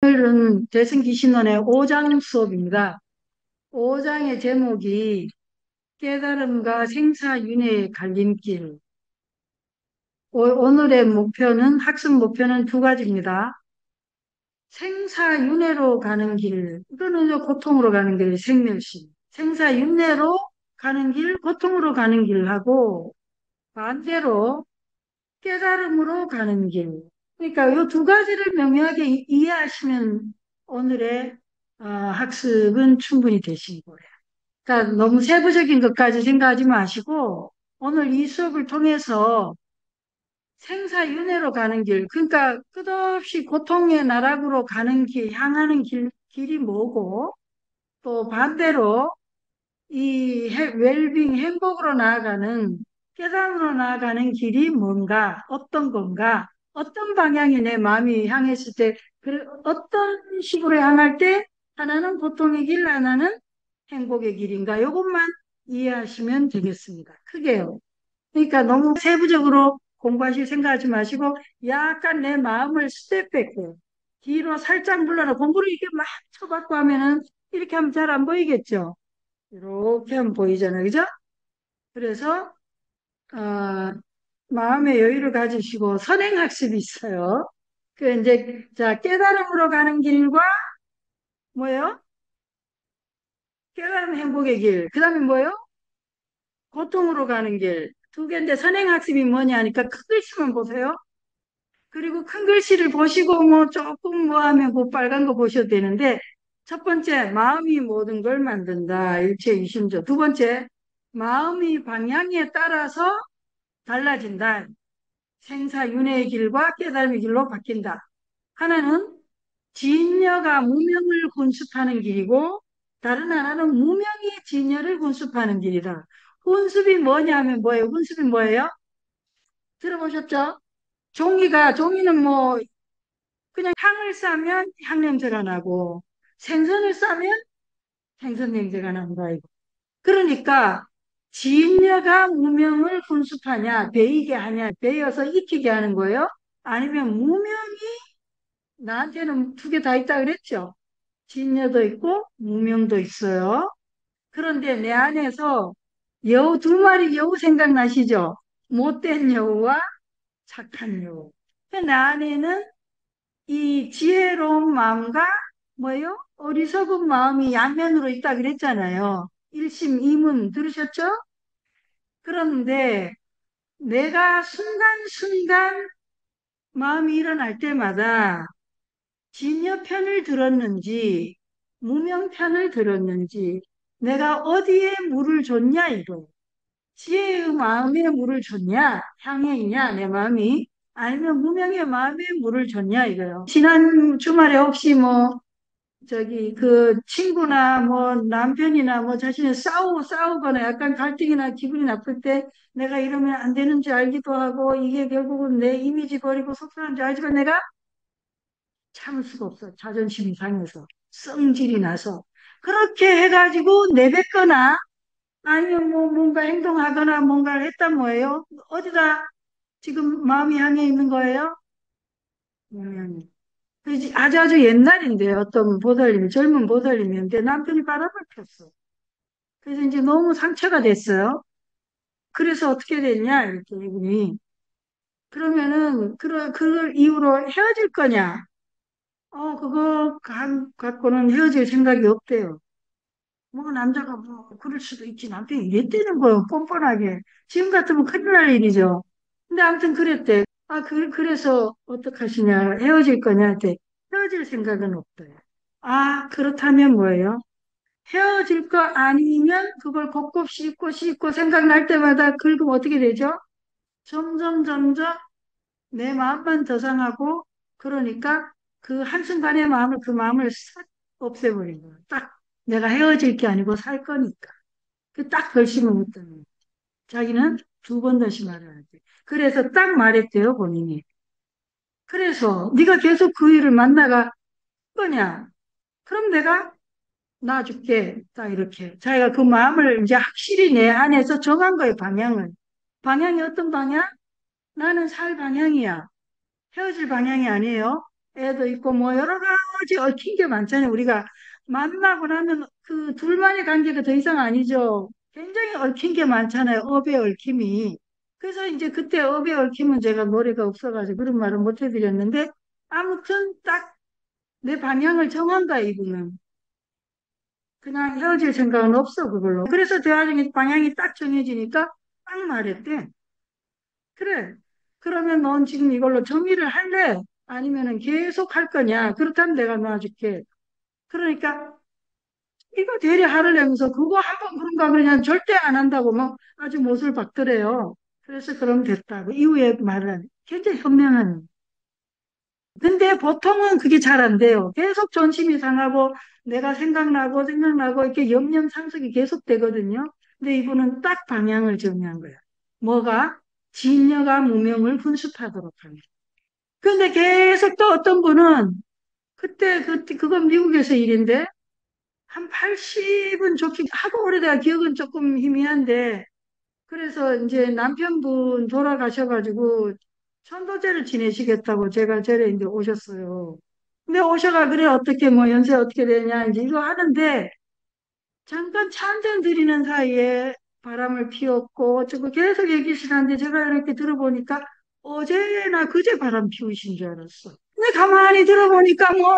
오늘은 대승기신론의 5장 수업입니다. 5장의 제목이 깨달음과 생사윤회의 갈림길. 오늘의 학습 목표는 두 가지입니다. 생사윤회로 가는 길, 이거는 이제 고통으로 가는 길, 생멸심. 생사윤회로 가는 길, 고통으로 가는 길하고 반대로 깨달음으로 가는 길. 그러니까 이 두 가지를 명료하게 이해하시면 오늘의 학습은 충분히 되신 거예요. 그러니까 너무 세부적인 것까지 생각하지 마시고 오늘 이 수업을 통해서 생사윤회로 가는 길, 그러니까 끝없이 고통의 나락으로 가는 길, 향하는 길이 뭐고 또 반대로 웰빙, 행복으로 나아가는, 깨달음으로 나아가는 길이 뭔가, 어떤 건가, 어떤 방향에 내 마음이 향했을 때, 어떤 식으로 향할 때, 하나는 고통의 길, 하나는 행복의 길인가, 이것만 이해하시면 되겠습니다. 크게요. 그러니까 너무 세부적으로 공부하실 생각하지 마시고, 약간 내 마음을 스텝백으로, 뒤로 살짝 물러나 공부를 이렇게 막 쳐받고 하면은, 이렇게 하면 잘 안 보이겠죠? 이렇게 하면 보이잖아요. 그죠? 그래서, 어, 마음의 여유를 가지시고 선행학습이 있어요. 그 이제, 자, 깨달음으로 가는 길과 뭐예요? 깨달음 행복의 길. 그 다음에 뭐예요? 고통으로 가는 길. 두 개인데 선행학습이 뭐냐 하니까 큰 글씨만 보세요. 그리고 큰 글씨를 보시고 뭐 조금 뭐 하면 그 빨간 거 보셔도 되는데 첫 번째, 마음이 모든 걸 만든다. 일체이심조. 두 번째, 마음의 방향에 따라서 달라진다. 생사윤회의 길과 깨달음의 길로 바뀐다. 하나는 진여가 무명을 훈습하는 길이고 다른 하나는 무명이 진여를 훈습하는 길이다. 훈습이 뭐냐면 뭐예요? 훈습이 뭐예요? 들어보셨죠? 종이는 뭐 그냥 향을 싸면 향 냄새가 나고 생선을 싸면 생선 냄새가 난다. 이거. 그러니까 진여가 무명을 훈습하냐, 배이게 하냐, 배여서 익히게 하는 거예요. 아니면 무명이 나한테는 두 개 다 있다 그랬죠. 진여도 있고 무명도 있어요. 그런데 내 안에서 여우 두 마리 여우 생각나시죠? 못된 여우와 착한 여우. 내 안에는 이 지혜로운 마음과 뭐요? 어리석은 마음이 양면으로 있다 그랬잖아요. 일심 이문 들으셨죠? 그런데 내가 순간순간 마음이 일어날 때마다 진여 편을 들었는지, 무명 편을 들었는지, 내가 어디에 물을 줬냐, 이거. 지혜의 마음에 물을 줬냐, 향해 있냐, 내 마음이. 아니면 무명의 마음에 물을 줬냐, 이거요. 지난 주말에 혹시 뭐, 그 친구나 뭐 남편이나 뭐 자신이 싸우거나 약간 갈등이나 기분이 나쁠 때 내가 이러면 안 되는 줄 알기도 하고 이게 결국은 내 이미지 버리고 속상한 줄 알지만 내가 참을 수가 없어. 자존심이 상해서. 성질이 나서. 그렇게 해가지고 내뱉거나 아니면 뭐 뭔가 행동하거나 뭔가를 했단 뭐예요? 어디다 지금 마음이 향해 있는 거예요? 분명히. 아주 아주 옛날인데 어떤 보살님이 젊은 보살님이었는데 남편이 바람을 폈어. 그래서 이제 너무 상처가 됐어요. 그래서 어떻게 됐냐 이렇게 이분이 그러면은 그걸 이유로 헤어질 거냐? 그거 갖고는 헤어질 생각이 없대요. 뭐 남자가 뭐 그럴 수도 있지 남편이 이랬다는 거예요 뻔뻔하게 지금 같으면 큰일 날 일이죠 근데 아무튼 그랬대 그래서 어떡하시냐 헤어질 거냐 한테 헤어질 생각은 없대요 아 그렇다면 뭐예요 헤어질 거 아니면 그걸 곱곱씹고 씹고 생각날 때마다 긁으면 어떻게 되죠 점점 점점 내 마음만 더 상하고 그러니까 그 한순간의 그 마음을 싹 없애버린 거예요 딱 내가 헤어질 게 아니고 살 거니까. 그 딱 결심을 했다는 거예요. 자기는 두 번 다시 말해야 돼. 그래서 딱 말했대요, 본인이. 그래서 네가 계속 그 일을 만나가 거냐? 그럼 내가 놔줄게. 딱 이렇게. 자기가 그 마음을 이제 확실히 내 안에서 정한 거예요, 방향을. 방향이 어떤 방향? 나는 살 방향이야. 헤어질 방향이 아니에요. 애도 있고 뭐 여러 가지 얽힌 게 많잖아요. 우리가 만나고 나면 그 둘만의 관계가 더 이상 아니죠. 굉장히 얽힌 게 많잖아요. 업의 얽힘이. 그래서 이제 그때 업의 얽힘은 제가 노래가 없어가지고 그런 말을 못 해드렸는데 아무튼 딱 내 방향을 정한 거야, 이분은. 그냥 헤어질 생각은 없어, 그걸로. 그래서 대화중에 방향이 딱 정해지니까 딱 말했대. 그래. 그러면 넌 지금 이걸로 정리를 할래? 아니면은 계속 할 거냐? 그렇다면 내가 놔줄게. 그러니까 이거 대리 하려면서 그거 한 번 그런가 그냥 절대 안 한다고 막 아주 못을 박더래요. 그래서 그럼 됐다고. 이후에 말을 굉장히 현명한. 근데 보통은 그게 잘 안 돼요. 계속 존심이 상하고 내가 생각나고 이렇게 염려상석이 계속 되거든요. 근데 이분은 딱 방향을 정리한 거예요. 뭐가? 진여가 무명을 훈습하도록 합니다. 근데 계속 또 어떤 분은 그건 미국에서 일인데 한 80은 좋긴 하고 오래돼야 기억은 조금 희미한데 그래서 이제 남편분 돌아가셔가지고 천도제를 지내시겠다고 제가 절에 이제 오셨어요. 근데 오셔가 그래 어떻게 뭐 연세 어떻게 되냐 이제 이거 하는데 잠깐 차 한 잔 드리는 사이에 바람을 피웠고 어쩌고 계속 얘기하시는데 제가 이렇게 들어보니까 어제나 그제 바람 피우신 줄 알았어. 근데 가만히 들어보니까 뭐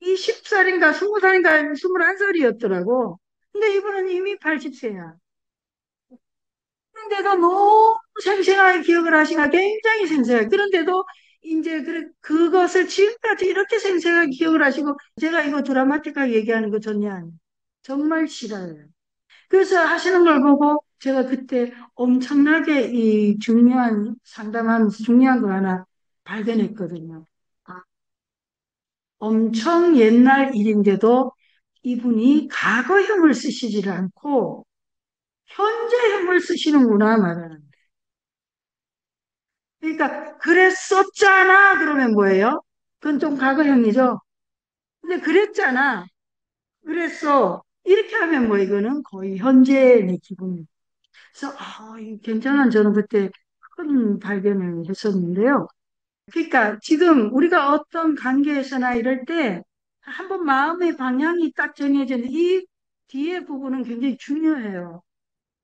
20살인가 20살인가 21살이었더라고. 근데 이분은 이미 80세야. 그런데도 너무 생생하게 기억을 하시니까 굉장히 생생하게. 그런데도 이제 그것을 지금까지 이렇게 생생하게 기억을 하시고 제가 이거 드라마틱하게 얘기하는 거 전혀 아니에요. 정말 싫어요. 그래서 하시는 걸 보고 제가 그때 엄청나게 이 중요한 상담하면서 중요한 거 하나 발견했거든요. 아, 엄청 옛날 일인데도 이분이 과거형을 쓰시지를 않고 현재형을 쓰시는구나 말하는. 그러니까 그랬었잖아 그러면 뭐예요? 그건 좀 과거형이죠. 근데 그랬잖아. 그랬어. 이렇게 하면 뭐 이거는 거의 현재의 기분이에요. 그래서 이 괜찮은 저는 그때 큰 발견을 했었는데요. 그러니까 지금 우리가 어떤 관계에서나 이럴 때 한번 마음의 방향이 딱 정해지는 이 뒤에 부분은 굉장히 중요해요.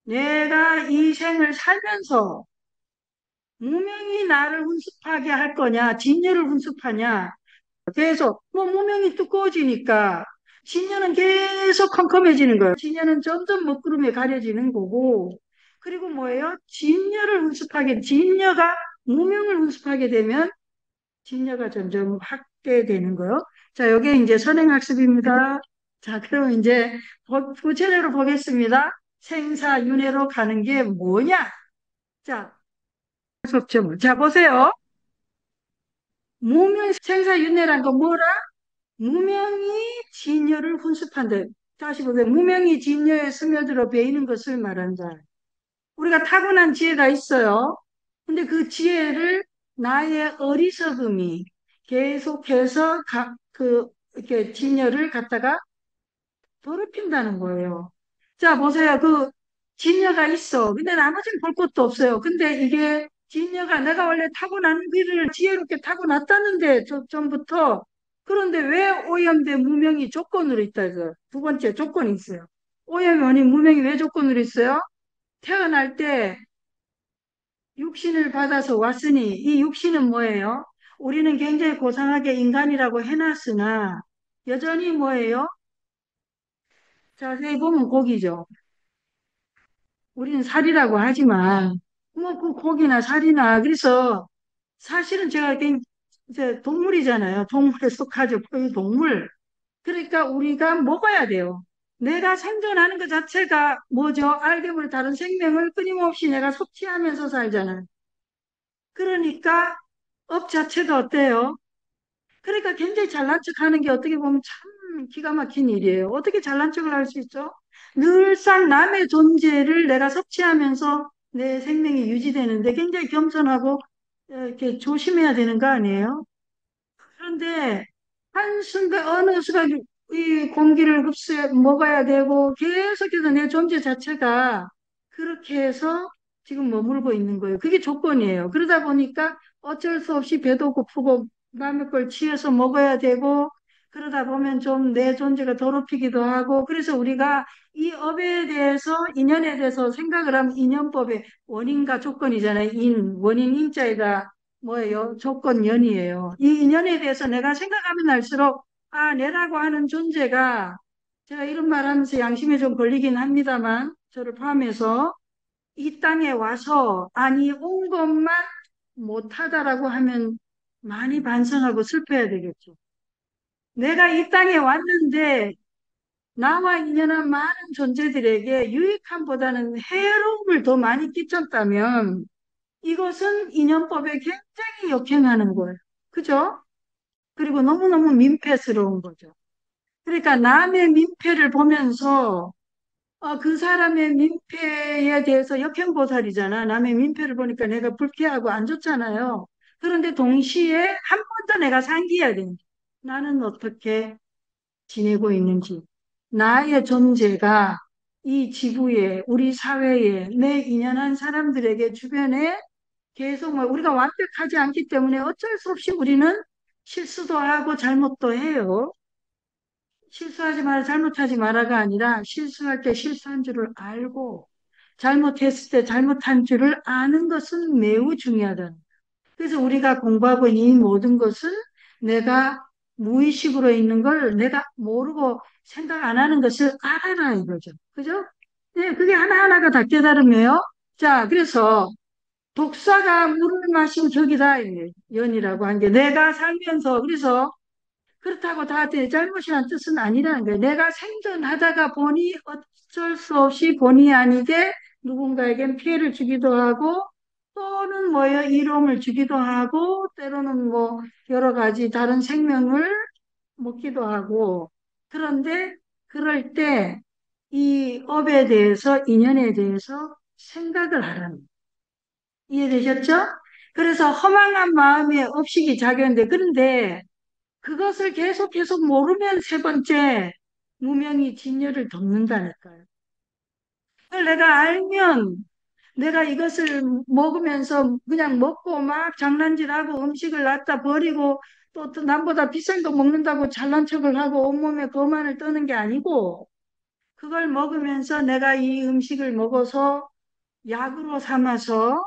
내가 이 생을 살면서 무명이 나를 훈습하게 할 거냐, 진여를 훈습하냐. 계속 뭐 무명이 두꺼워지니까 진여는 계속 컴컴해지는 거예요. 진여는 점점 먹구름에 가려지는 거고 그리고 뭐예요? 진여를 훈습하게 진여가 무명을 훈습하게 되면 진여가 점점 확대되는 거요. 자, 여기 이제 선행학습입니다. 자, 그럼 이제 구체적으로 보겠습니다. 생사윤회로 가는 게 뭐냐? 자, 수업점. 자, 보세요. 무명 생사윤회란 거 뭐라? 무명이 진여를 훈습한다. 다시 보세요. 무명이 진여에 스며들어 배이는 것을 말한다. 우리가 타고난 지혜가 있어요. 근데 그 지혜를 나의 어리석음이 계속해서 이렇게 진여를 갖다가 더럽힌다는 거예요. 자, 보세요. 그 진여가 있어. 근데 나머지는 볼 것도 없어요. 근데 이게 진여가 내가 원래 타고난 길을 지혜롭게 타고났다는데 전부터 그런데 왜 오염돼 무명이 조건으로 있다 이거 두 번째 조건이 있어요. 오염이 아닌 무명이 왜 조건으로 있어요? 태어날 때 육신을 받아서 왔으니 이 육신은 뭐예요? 우리는 굉장히 고상하게 인간이라고 해놨으나 여전히 뭐예요? 자세히 보면 고기죠. 우리는 살이라고 하지만 뭐 그 고기나 살이나 그래서 사실은 제가 이제 동물이잖아요. 동물에 속하죠. 포유동물. 그러니까 우리가 먹어야 돼요. 내가 생존하는 것 자체가 뭐죠? 알게 모르게 다른 생명을 끊임없이 내가 섭취하면서 살잖아요. 그러니까 업 자체가 어때요? 그러니까 굉장히 잘난 척하는 게 어떻게 보면 참 기가 막힌 일이에요. 어떻게 잘난 척을 할 수 있죠? 늘상 남의 존재를 내가 섭취하면서 내 생명이 유지되는데 굉장히 겸손하고 이렇게 조심해야 되는 거 아니에요? 그런데 한순간 어느 순간 이 공기를 흡수해 먹어야 되고 계속해서 내 존재 자체가 그렇게 해서 지금 머물고 있는 거예요. 그게 조건이에요. 그러다 보니까 어쩔 수 없이 배도 고프고 남의 걸 취해서 먹어야 되고 그러다 보면 좀 내 존재가 더럽히기도 하고, 그래서 우리가 이 업에 대해서, 인연에 대해서 생각을 하면 인연법의 원인과 조건이잖아요. 원인 인자가 뭐예요? 조건 연이에요. 이 인연에 대해서 내가 생각하면 할수록, 아, 내라고 하는 존재가, 제가 이런 말 하면서 양심에 좀 걸리긴 합니다만, 저를 포함해서, 이 땅에 와서, 아니, 온 것만 못하다라고 하면 많이 반성하고 슬퍼야 되겠죠. 내가 이 땅에 왔는데 나와 인연한 많은 존재들에게 유익함보다는 해로움을 더 많이 끼쳤다면 이것은 인연법에 굉장히 역행하는 거예요. 그죠? 그리고 너무너무 민폐스러운 거죠. 그러니까 남의 민폐를 보면서 그 사람의 민폐에 대해서 역행보살이잖아. 남의 민폐를 보니까 내가 불쾌하고 안 좋잖아요. 그런데 동시에 한 번 더 내가 상기해야 됩니다. 나는 어떻게 지내고 있는지, 나의 존재가 이 지구에, 우리 사회에, 내 인연한 사람들에게 주변에 계속 우리가 완벽하지 않기 때문에 어쩔 수 없이 우리는 실수도 하고 잘못도 해요. 실수하지 마라, 잘못하지 마라가 아니라 실수할 때 실수한 줄을 알고 잘못했을 때 잘못한 줄을 아는 것은 매우 중요하다. 그래서 우리가 공부하고 있는 이 모든 것은 내가 무의식으로 있는 걸 내가 모르고 생각 안 하는 것을 알아라 이거죠. 그죠? 네, 그게 하나하나가 다 깨달음이에요. 자, 그래서 독사가 물을 마신 적이다. 이게 연이라고 한 게 내가 살면서 그래서 그렇다고 다 내 잘못이라는 뜻은 아니라는 거예요. 내가 생존하다가 보니 어쩔 수 없이 본의 아니게 누군가에겐 피해를 주기도 하고 또는 뭐예요? 이로움을 주기도 하고 때로는 뭐 여러 가지 다른 생명을 먹기도 하고 그런데 그럴 때 이 업에 대해서 인연에 대해서 생각을 하라는 거예요. 이해되셨죠? 그래서 허망한 마음에 업식이 작용인데 그런데 그것을 계속 계속 모르면 세 번째, 무명이 진열을 덮는다니까요. 그걸 내가 알면 내가 이것을 먹으면서 그냥 먹고 막 장난질하고 음식을 놨다 버리고 또 남보다 비싼 거 먹는다고 잘난 척을 하고 온몸에 거만을 떠는 게 아니고 그걸 먹으면서 내가 이 음식을 먹어서 약으로 삼아서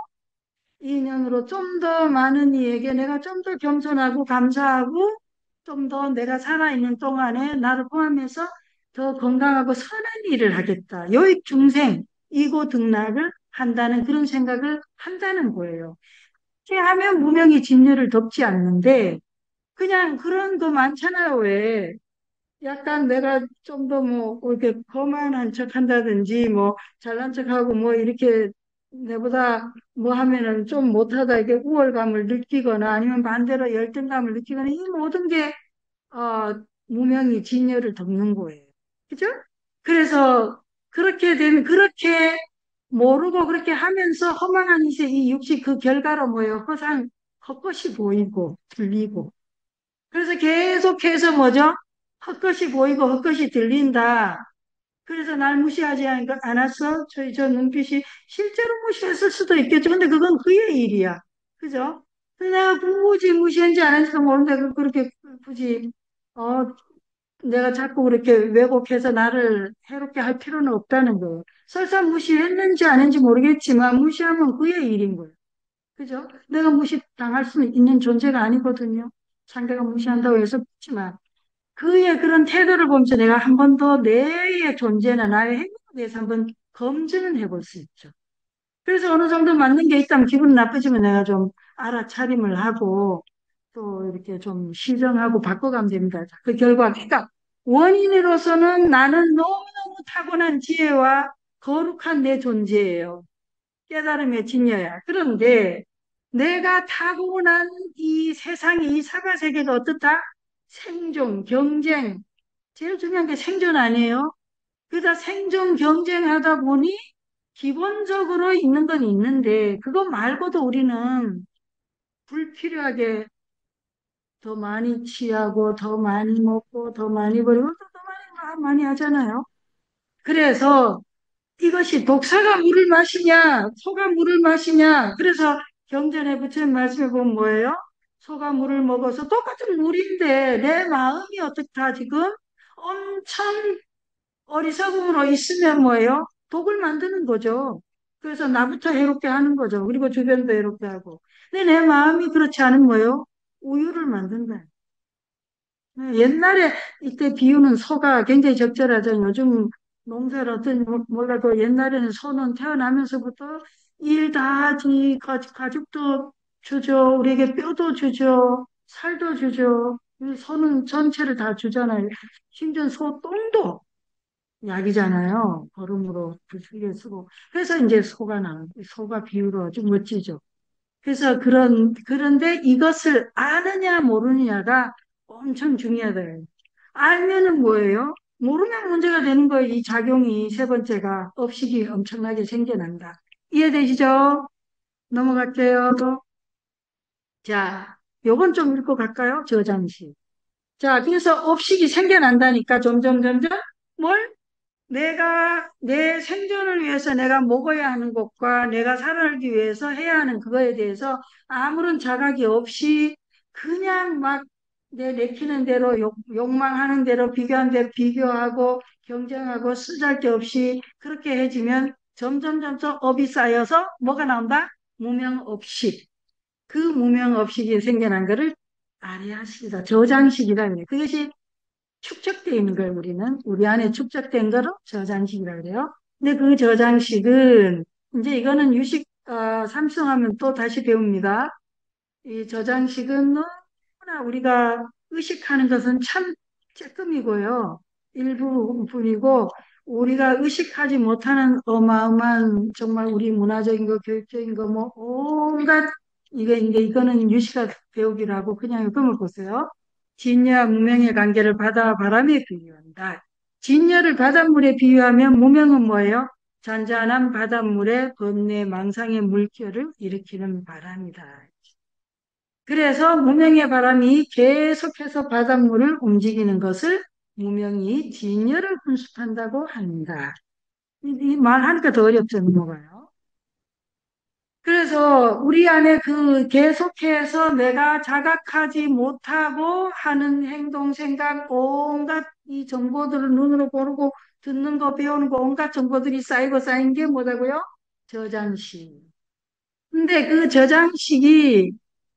이 인연으로 좀 더 많은 이에게 내가 좀 더 겸손하고 감사하고 좀 더 내가 살아있는 동안에 나를 포함해서 더 건강하고 선한 일을 하겠다. 요익 중생, 이고 등락을 한다는 그런 생각을 한다는 거예요. 이렇게 하면 무명이 진리를 덮지 않는데 그냥 그런 거 많잖아요. 왜? 약간 내가 좀 더 뭐 이렇게 거만한 척 한다든지 뭐 잘난 척하고 뭐 이렇게 내보다 뭐 하면은 좀 못하다 이게 우월감을 느끼거나 아니면 반대로 열등감을 느끼거나 이 모든 게 무명이 진여를 덮는 거예요. 그죠? 그래서 그렇게 되면 그렇게 모르고 그렇게 하면서 허망한 이세 이 육식 그 결과로 뭐예요? 헛것이 보이고 들리고 그래서 계속해서 뭐죠? 헛것이 보이고 헛것이 들린다. 그래서 날 무시하지 않았어? 저 눈빛이 실제로 무시했을 수도 있겠죠. 근데 그건 그의 일이야. 그죠? 근데 내가 굳이 무시한지 안 한지도 모르는데 그렇게 굳이 어, 내가 자꾸 그렇게 왜곡해서 나를 해롭게 할 필요는 없다는 거예요. 설사 무시했는지 안 했는지 모르겠지만 무시하면 그의 일인 거예요. 그죠? 내가 무시당할 수 있는 존재가 아니거든요. 상대가 무시한다고 해서 그렇지만 그의 그런 태도를 보면서 내가 한 번 더 내의 존재나 나의 행동에 대해서 한번 검증을 해볼 수 있죠. 그래서 어느 정도 맞는 게 있다면 기분 나쁘지만 내가 좀 알아차림을 하고 또 이렇게 좀 시정하고 바꿔가면 됩니다. 그 결과, 그러니까 원인으로서는 나는 너무너무 타고난 지혜와 거룩한 내 존재예요. 깨달음의 진여야. 그런데 내가 타고난 이 세상이, 이 사바세계가 어떻다? 생존, 경쟁. 제일 중요한 게 생존 아니에요? 그러다 생존 경쟁하다 보니 기본적으로 있는 건 있는데, 그거 말고도 우리는 불필요하게 더 많이 취하고, 더 많이 먹고, 더 많이 버리고, 또 더 많이 하잖아요. 그래서 이것이 독사가 물을 마시냐, 소가 물을 마시냐. 그래서 경전에 부처님 말씀해 보면 뭐예요? 소가 물을 먹어서 똑같은 물인데 내 마음이 어떻다 지금? 엄청 어리석음으로 있으면 뭐예요? 독을 만드는 거죠. 그래서 나부터 해롭게 하는 거죠. 그리고 주변도 해롭게 하고. 근데 내 마음이 그렇지 않은 뭐예요? 우유를 만든다. 옛날에 이때 비유는 소가 굉장히 적절하죠. 요즘 농사를 어떤 몰라도 옛날에는 소는 태어나면서부터 일 다 하지, 가죽도 주죠. 우리에게 뼈도 주죠. 살도 주죠. 이 소는 전체를 다 주잖아요. 심지어 소 똥도 약이잖아요. 거름으로 부수게 쓰고. 그래서 이제 소가 비유로 아주 멋지죠. 그래서 그런데 이것을 아느냐, 모르느냐가 엄청 중요하다. 알면은 뭐예요? 모르면 문제가 되는 거예요. 이 작용이 세 번째가 업식이 엄청나게 생겨난다. 이해되시죠? 넘어갈게요. 자, 요건 좀 읽고 갈까요? 저장식. 자, 그래서 업식이 생겨난다니까 점점 뭘? 내가 내 생존을 위해서 내가 먹어야 하는 것과 내가 살아가기 위해서 해야 하는 그거에 대해서 아무런 자각이 없이 그냥 막 내 내키는 대로 욕망하는 대로 비교한 대로 비교하고 경쟁하고 쓰잘데없이 그렇게 해지면 점점 업이 쌓여서 뭐가 나온다? 무명업식. 그 무명업식이 생겨난 거를 아리아식이다. 저장식이다. 그래. 그것이 축적되어 있는 걸 우리 안에 축적된 거를 저장식이라고 그래요. 근데 그 저장식은 이제 이거는 삼성하면 또 다시 배웁니다. 이 저장식은 너무나 우리가 의식하는 것은 참 조금이고요. 일부분이고 우리가 의식하지 못하는 어마어마한 정말 우리 문화적인 거, 교육적인 거, 뭐 온갖 이거는 유시가 배우기라고 그냥 이것만 보세요. 진여와 무명의 관계를 바다와 바람에 비유한다. 진여를 바닷물에 비유하면 무명은 뭐예요? 잔잔한 바닷물에 번뇌 망상의 물결을 일으키는 바람이다. 그래서 무명의 바람이 계속해서 바닷물을 움직이는 것을 무명이 진여를 분수한다고 한다. 이 말하니까 더 어렵죠, 넘어가요. 그래서 우리 안에 그 계속해서 내가 자각하지 못하고 하는 행동, 생각, 온갖 이 정보들을 눈으로 고르고 듣는 거, 배우는 거, 온갖 정보들이 쌓이고 쌓인 게 뭐라고요? 저장식. 근데 그 저장식이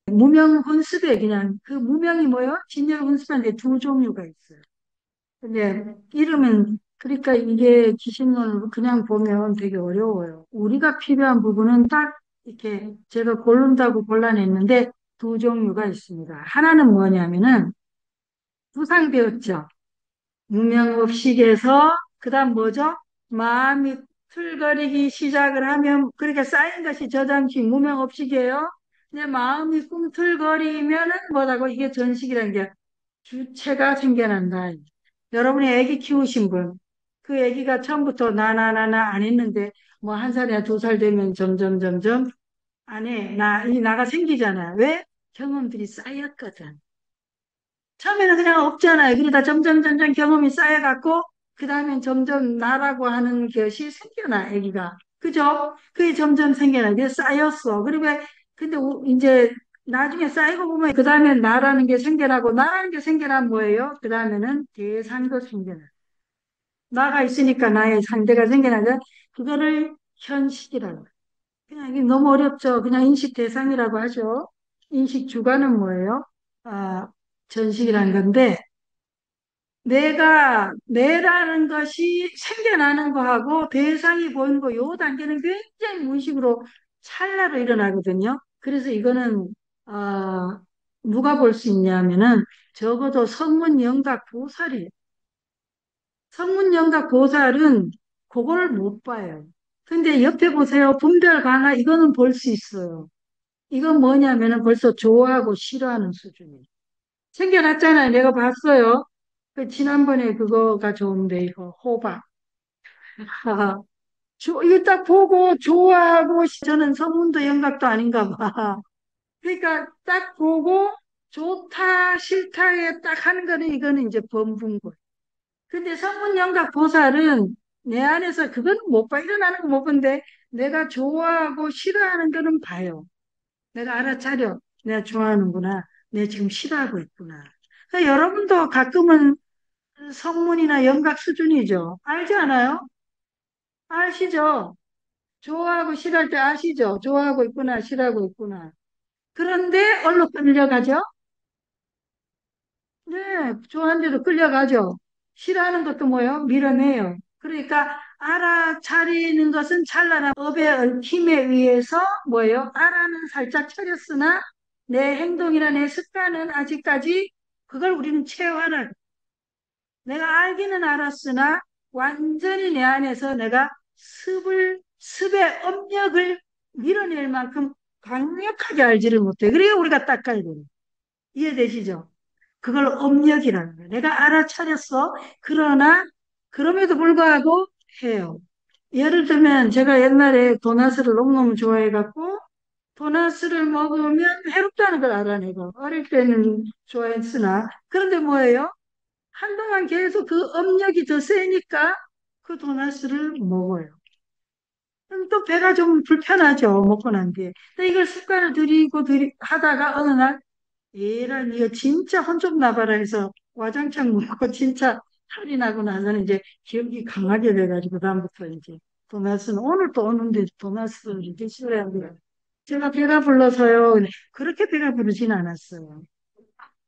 무명 혼습에 그냥 그 무명이 뭐예요? 진열 혼습인데 두 종류가 있어요. 근데 이름은 그러니까 이게 기신론을 그냥 보면 되게 어려워요. 우리가 필요한 부분은 딱 이렇게 제가 고른다고 골라냈는데 두 종류가 있습니다. 하나는 뭐냐면은 두상 배웠죠. 무명업식에서 그다음 뭐죠? 마음이 틀거리기 시작을 하면 그렇게 쌓인 것이 저장식 무명업식이에요. 근데 마음이 꿈틀거리면은 뭐라고 이게 전식이라는 게 주체가 생겨난다. 여러분이 아기 키우신 분, 그 아기가 처음부터 나나나나 안 했는데 뭐 한 살이나 두 살 되면 점점 안 해. 이 나가 생기잖아. 왜? 경험들이 쌓였거든. 처음에는 그냥 없잖아요. 그러다 점점 경험이 쌓여갖고, 그 다음엔 점점 나라고 하는 것이 생겨나, 아기가. 그죠? 그게 점점 생겨나. 이게 쌓였어. 그리고, 근데 이제 나중에 쌓이고 보면, 그 다음엔 나라는 게 생겨나고, 나라는 게 생겨나면 뭐예요? 그 다음에는 대상도 생겨나. 나가 있으니까 나의 상대가 생겨나죠. 그거를 현실이라고. 그냥 이게 너무 어렵죠. 그냥 인식 대상이라고 하죠. 인식 주관은 뭐예요? 아, 전식이라는 건데, 내라는 것이 생겨나는 거하고 대상이 보이는 거, 요 단계는 굉장히 무의식으로 찰나로 일어나거든요. 그래서 이거는, 어, 누가 볼 수 있냐면은 적어도 성문영각 보살이, 성문영각 보살은 그걸 못 봐요. 근데 옆에 보세요. 분별 강화, 이거는 볼 수 있어요. 이건 뭐냐면은 벌써 좋아하고 싫어하는 수준이에요. 챙겨놨잖아요. 내가 봤어요. 지난번에 그거가 좋은데, 이거, 호박. 하하. 이거 딱 보고 좋아하고, 저는 성문도 영각도 아닌가 봐. 그러니까 딱 보고 좋다, 싫다에 딱 하는 거는 이거는 이제 범분고. 근데 성문 영각 보살은 내 안에서 그거는 못 봐. 일어나는 거 못 본데 내가 좋아하고 싫어하는 거는 봐요. 내가 알아차려. 내가 좋아하는구나. 내 지금 싫어하고 있구나. 그러니까 여러분도 가끔은 성문이나 영각 수준이죠. 알지 않아요? 아시죠? 좋아하고 싫어할 때 아시죠? 좋아하고 있구나, 싫어하고 있구나. 그런데 얼로 끌려가죠? 네, 좋아하는데도 끌려가죠. 싫어하는 것도 뭐예요? 밀어내요. 그러니까 알아차리는 것은 찬란한 법의 얽힘에 의해서 뭐예요? 알아는 살짝 차렸으나 내 행동이나 내 습관은 아직까지 그걸 우리는 체화라. 내가 알기는 알았으나 완전히 내 안에서 내가 습의 업력을 밀어낼 만큼 강력하게 알지를 못해. 그래야 우리가 닦아야 돼요. 이해되시죠? 그걸 업력이라는 거예요. 내가 알아차렸어. 그러나 그럼에도 불구하고 해요. 예를 들면 제가 옛날에 도나스를 너무너무 좋아해갖고 도나스를 먹으면 해롭다는 걸 알아내고 어릴 때는 좋아했으나 그런데 뭐예요? 한동안 계속 그 업력이 더 세니까 그 도나스를 먹어요. 그럼 또 배가 좀 불편하죠. 먹고 난 뒤에. 근데 이걸 습관을 하다가 어느 날 얘랑 이거 진짜 혼 좀 나봐라 해서 와장창 먹고 진짜 탈이 나고 나서는 이제 기억이 강하게 돼가지고 다음부터 이제 도나스는 오늘 또 오는데 도나스를 이렇게 싫어해요. 제가 배가 불러서요. 그렇게 배가 부르진 않았어요.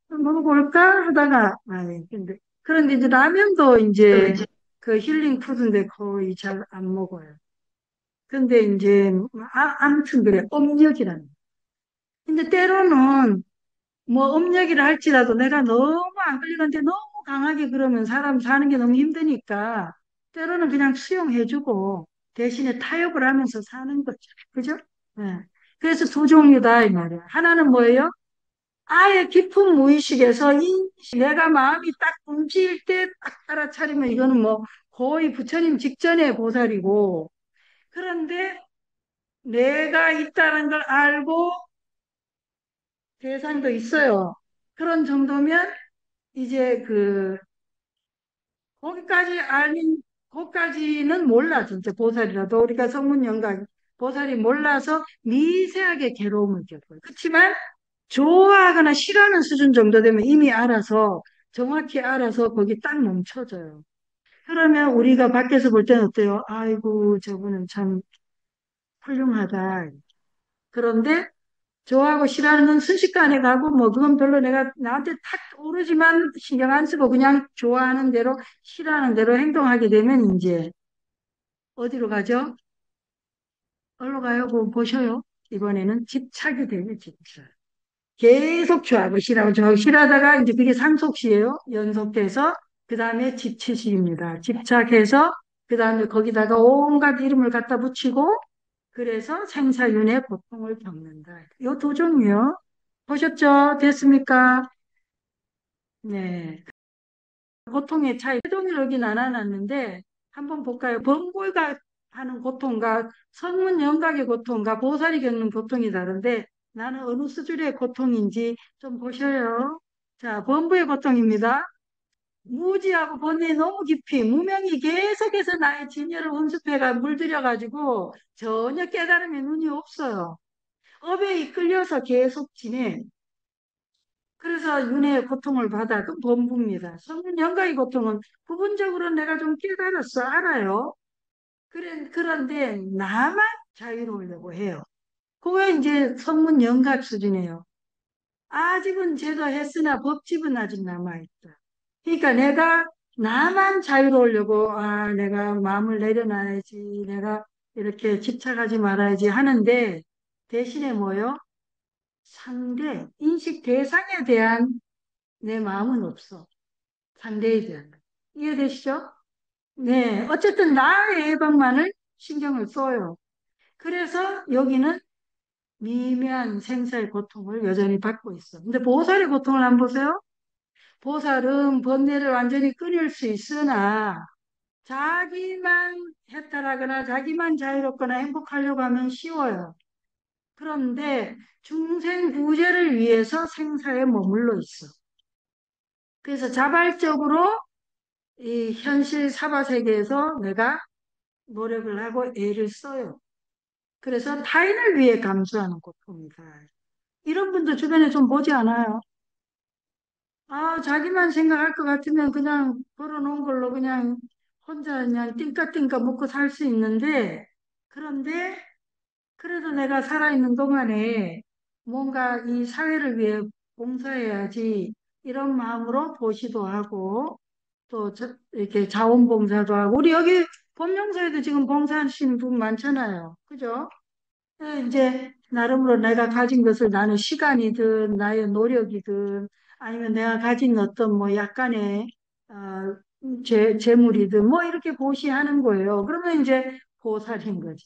먹어볼까 하다가 근데 그런데 이제 라면도 이제 그 힐링 푸드인데 거의 잘 안 먹어요. 근데 이제 아무튼 그래 업력이라는. 근데 때로는 뭐 업력이라 할지라도 내가 너무 안 끌리는데 너무 강하게 그러면 사람 사는 게 너무 힘드니까 때로는 그냥 수용해주고 대신에 타협을 하면서 사는 거죠. 그죠? 네. 그래서 두 종류다 이 말이야. 하나는 뭐예요? 아예 깊은 무의식에서 내가 마음이 딱 움직일 때 딱 알아차리면 이거는 뭐 거의 부처님 직전의 보살이고 그런데 내가 있다는 걸 알고 대상도 있어요. 그런 정도면 이제 거기까지 아닌, 거기까지는 몰라, 진짜 보살이라도. 우리가 성문영각 보살이 몰라서 미세하게 괴로움을 겪어요. 그렇지만 좋아하거나 싫어하는 수준 정도 되면 이미 알아서, 정확히 알아서 거기 딱 멈춰져요. 그러면 우리가 밖에서 볼 때는 어때요? 아이고, 저분은 참 훌륭하다. 그런데 좋아하고 싫어하는 건 순식간에 가고 뭐 그건 별로 내가 나한테 탁 오르지만 신경 안 쓰고 그냥 좋아하는 대로 싫어하는 대로 행동하게 되면 이제 어디로 가죠? 어디로 가요? 보셔요. 이번에는 집착이 되는 집착. 계속 좋아하고 싫어하고 싫어하다가 이제 그게 상속시예요. 연속돼서 그 다음에 집치시입니다. 집착해서 그 다음에 거기다가 온갖 이름을 갖다 붙이고 그래서 생사윤의 고통을 겪는다. 요 두 종류요. 보셨죠? 됐습니까? 네. 고통의 차이. 세종이 여기 나눠놨는데 한번 볼까요? 범고가 하는 고통과 성문영각의 고통과 보살이 겪는 고통이 다른데 나는 어느 수준의 고통인지 좀 보셔요. 자, 범부의 고통입니다. 무지하고 번뇌 너무 깊이 무명이 계속해서 나의 진열을 혼습해가 물들여가지고 전혀 깨달음의 눈이 없어요. 업에 이끌려서 계속 지내. 그래서 윤회의 고통을 받아. 그 범부입니다. 성문 영가의 고통은 부분적으로 내가 좀 깨달았어. 알아요. 그런데 나만 자유로우려고 해요. 그게 이제 성문 영각 수준이에요. 아직은 제도했으나 법집은 아직 남아있다. 그러니까 내가 나만 자유로우려고, 내가 마음을 내려놔야지. 내가 이렇게 집착하지 말아야지 하는데 대신에 뭐요? 상대, 인식 대상에 대한 내 마음은 없어. 상대에 대한. 이해되시죠? 네. 어쨌든 나의 예방만을 신경을 써요. 그래서 여기는 미묘한 생사의 고통을 여전히 받고 있어. 근데 보살의 고통을 한번 보세요. 보살은 번뇌를 완전히 끊을 수 있으나 자기만 해탈하거나 자기만 자유롭거나 행복하려고 하면 쉬워요. 그런데 중생 구제를 위해서 생사에 머물러 있어. 그래서 자발적으로 이 현실 사바 세계에서 내가 노력을 하고 애를 써요. 그래서 타인을 위해 감수하는 고통이다. 이런 분들 주변에 좀 보지 않아요? 자기만 생각할 것 같으면 그냥 벌어놓은 걸로 그냥 혼자 그냥 띵까띵까 먹고 살 수 있는데, 그런데 그래도 내가 살아있는 동안에 뭔가 이 사회를 위해 봉사해야지 이런 마음으로 보시도 하고 또 이렇게 자원봉사도 하고 우리 여기 법령사에도 지금 봉사하시는 분 많잖아요. 그죠? 이제 나름으로 내가 가진 것을 나는 시간이든 나의 노력이든 아니면 내가 가진 어떤 뭐 약간의 어, 재물이든 뭐 이렇게 보시하는 거예요. 그러면 이제 보살인 거지.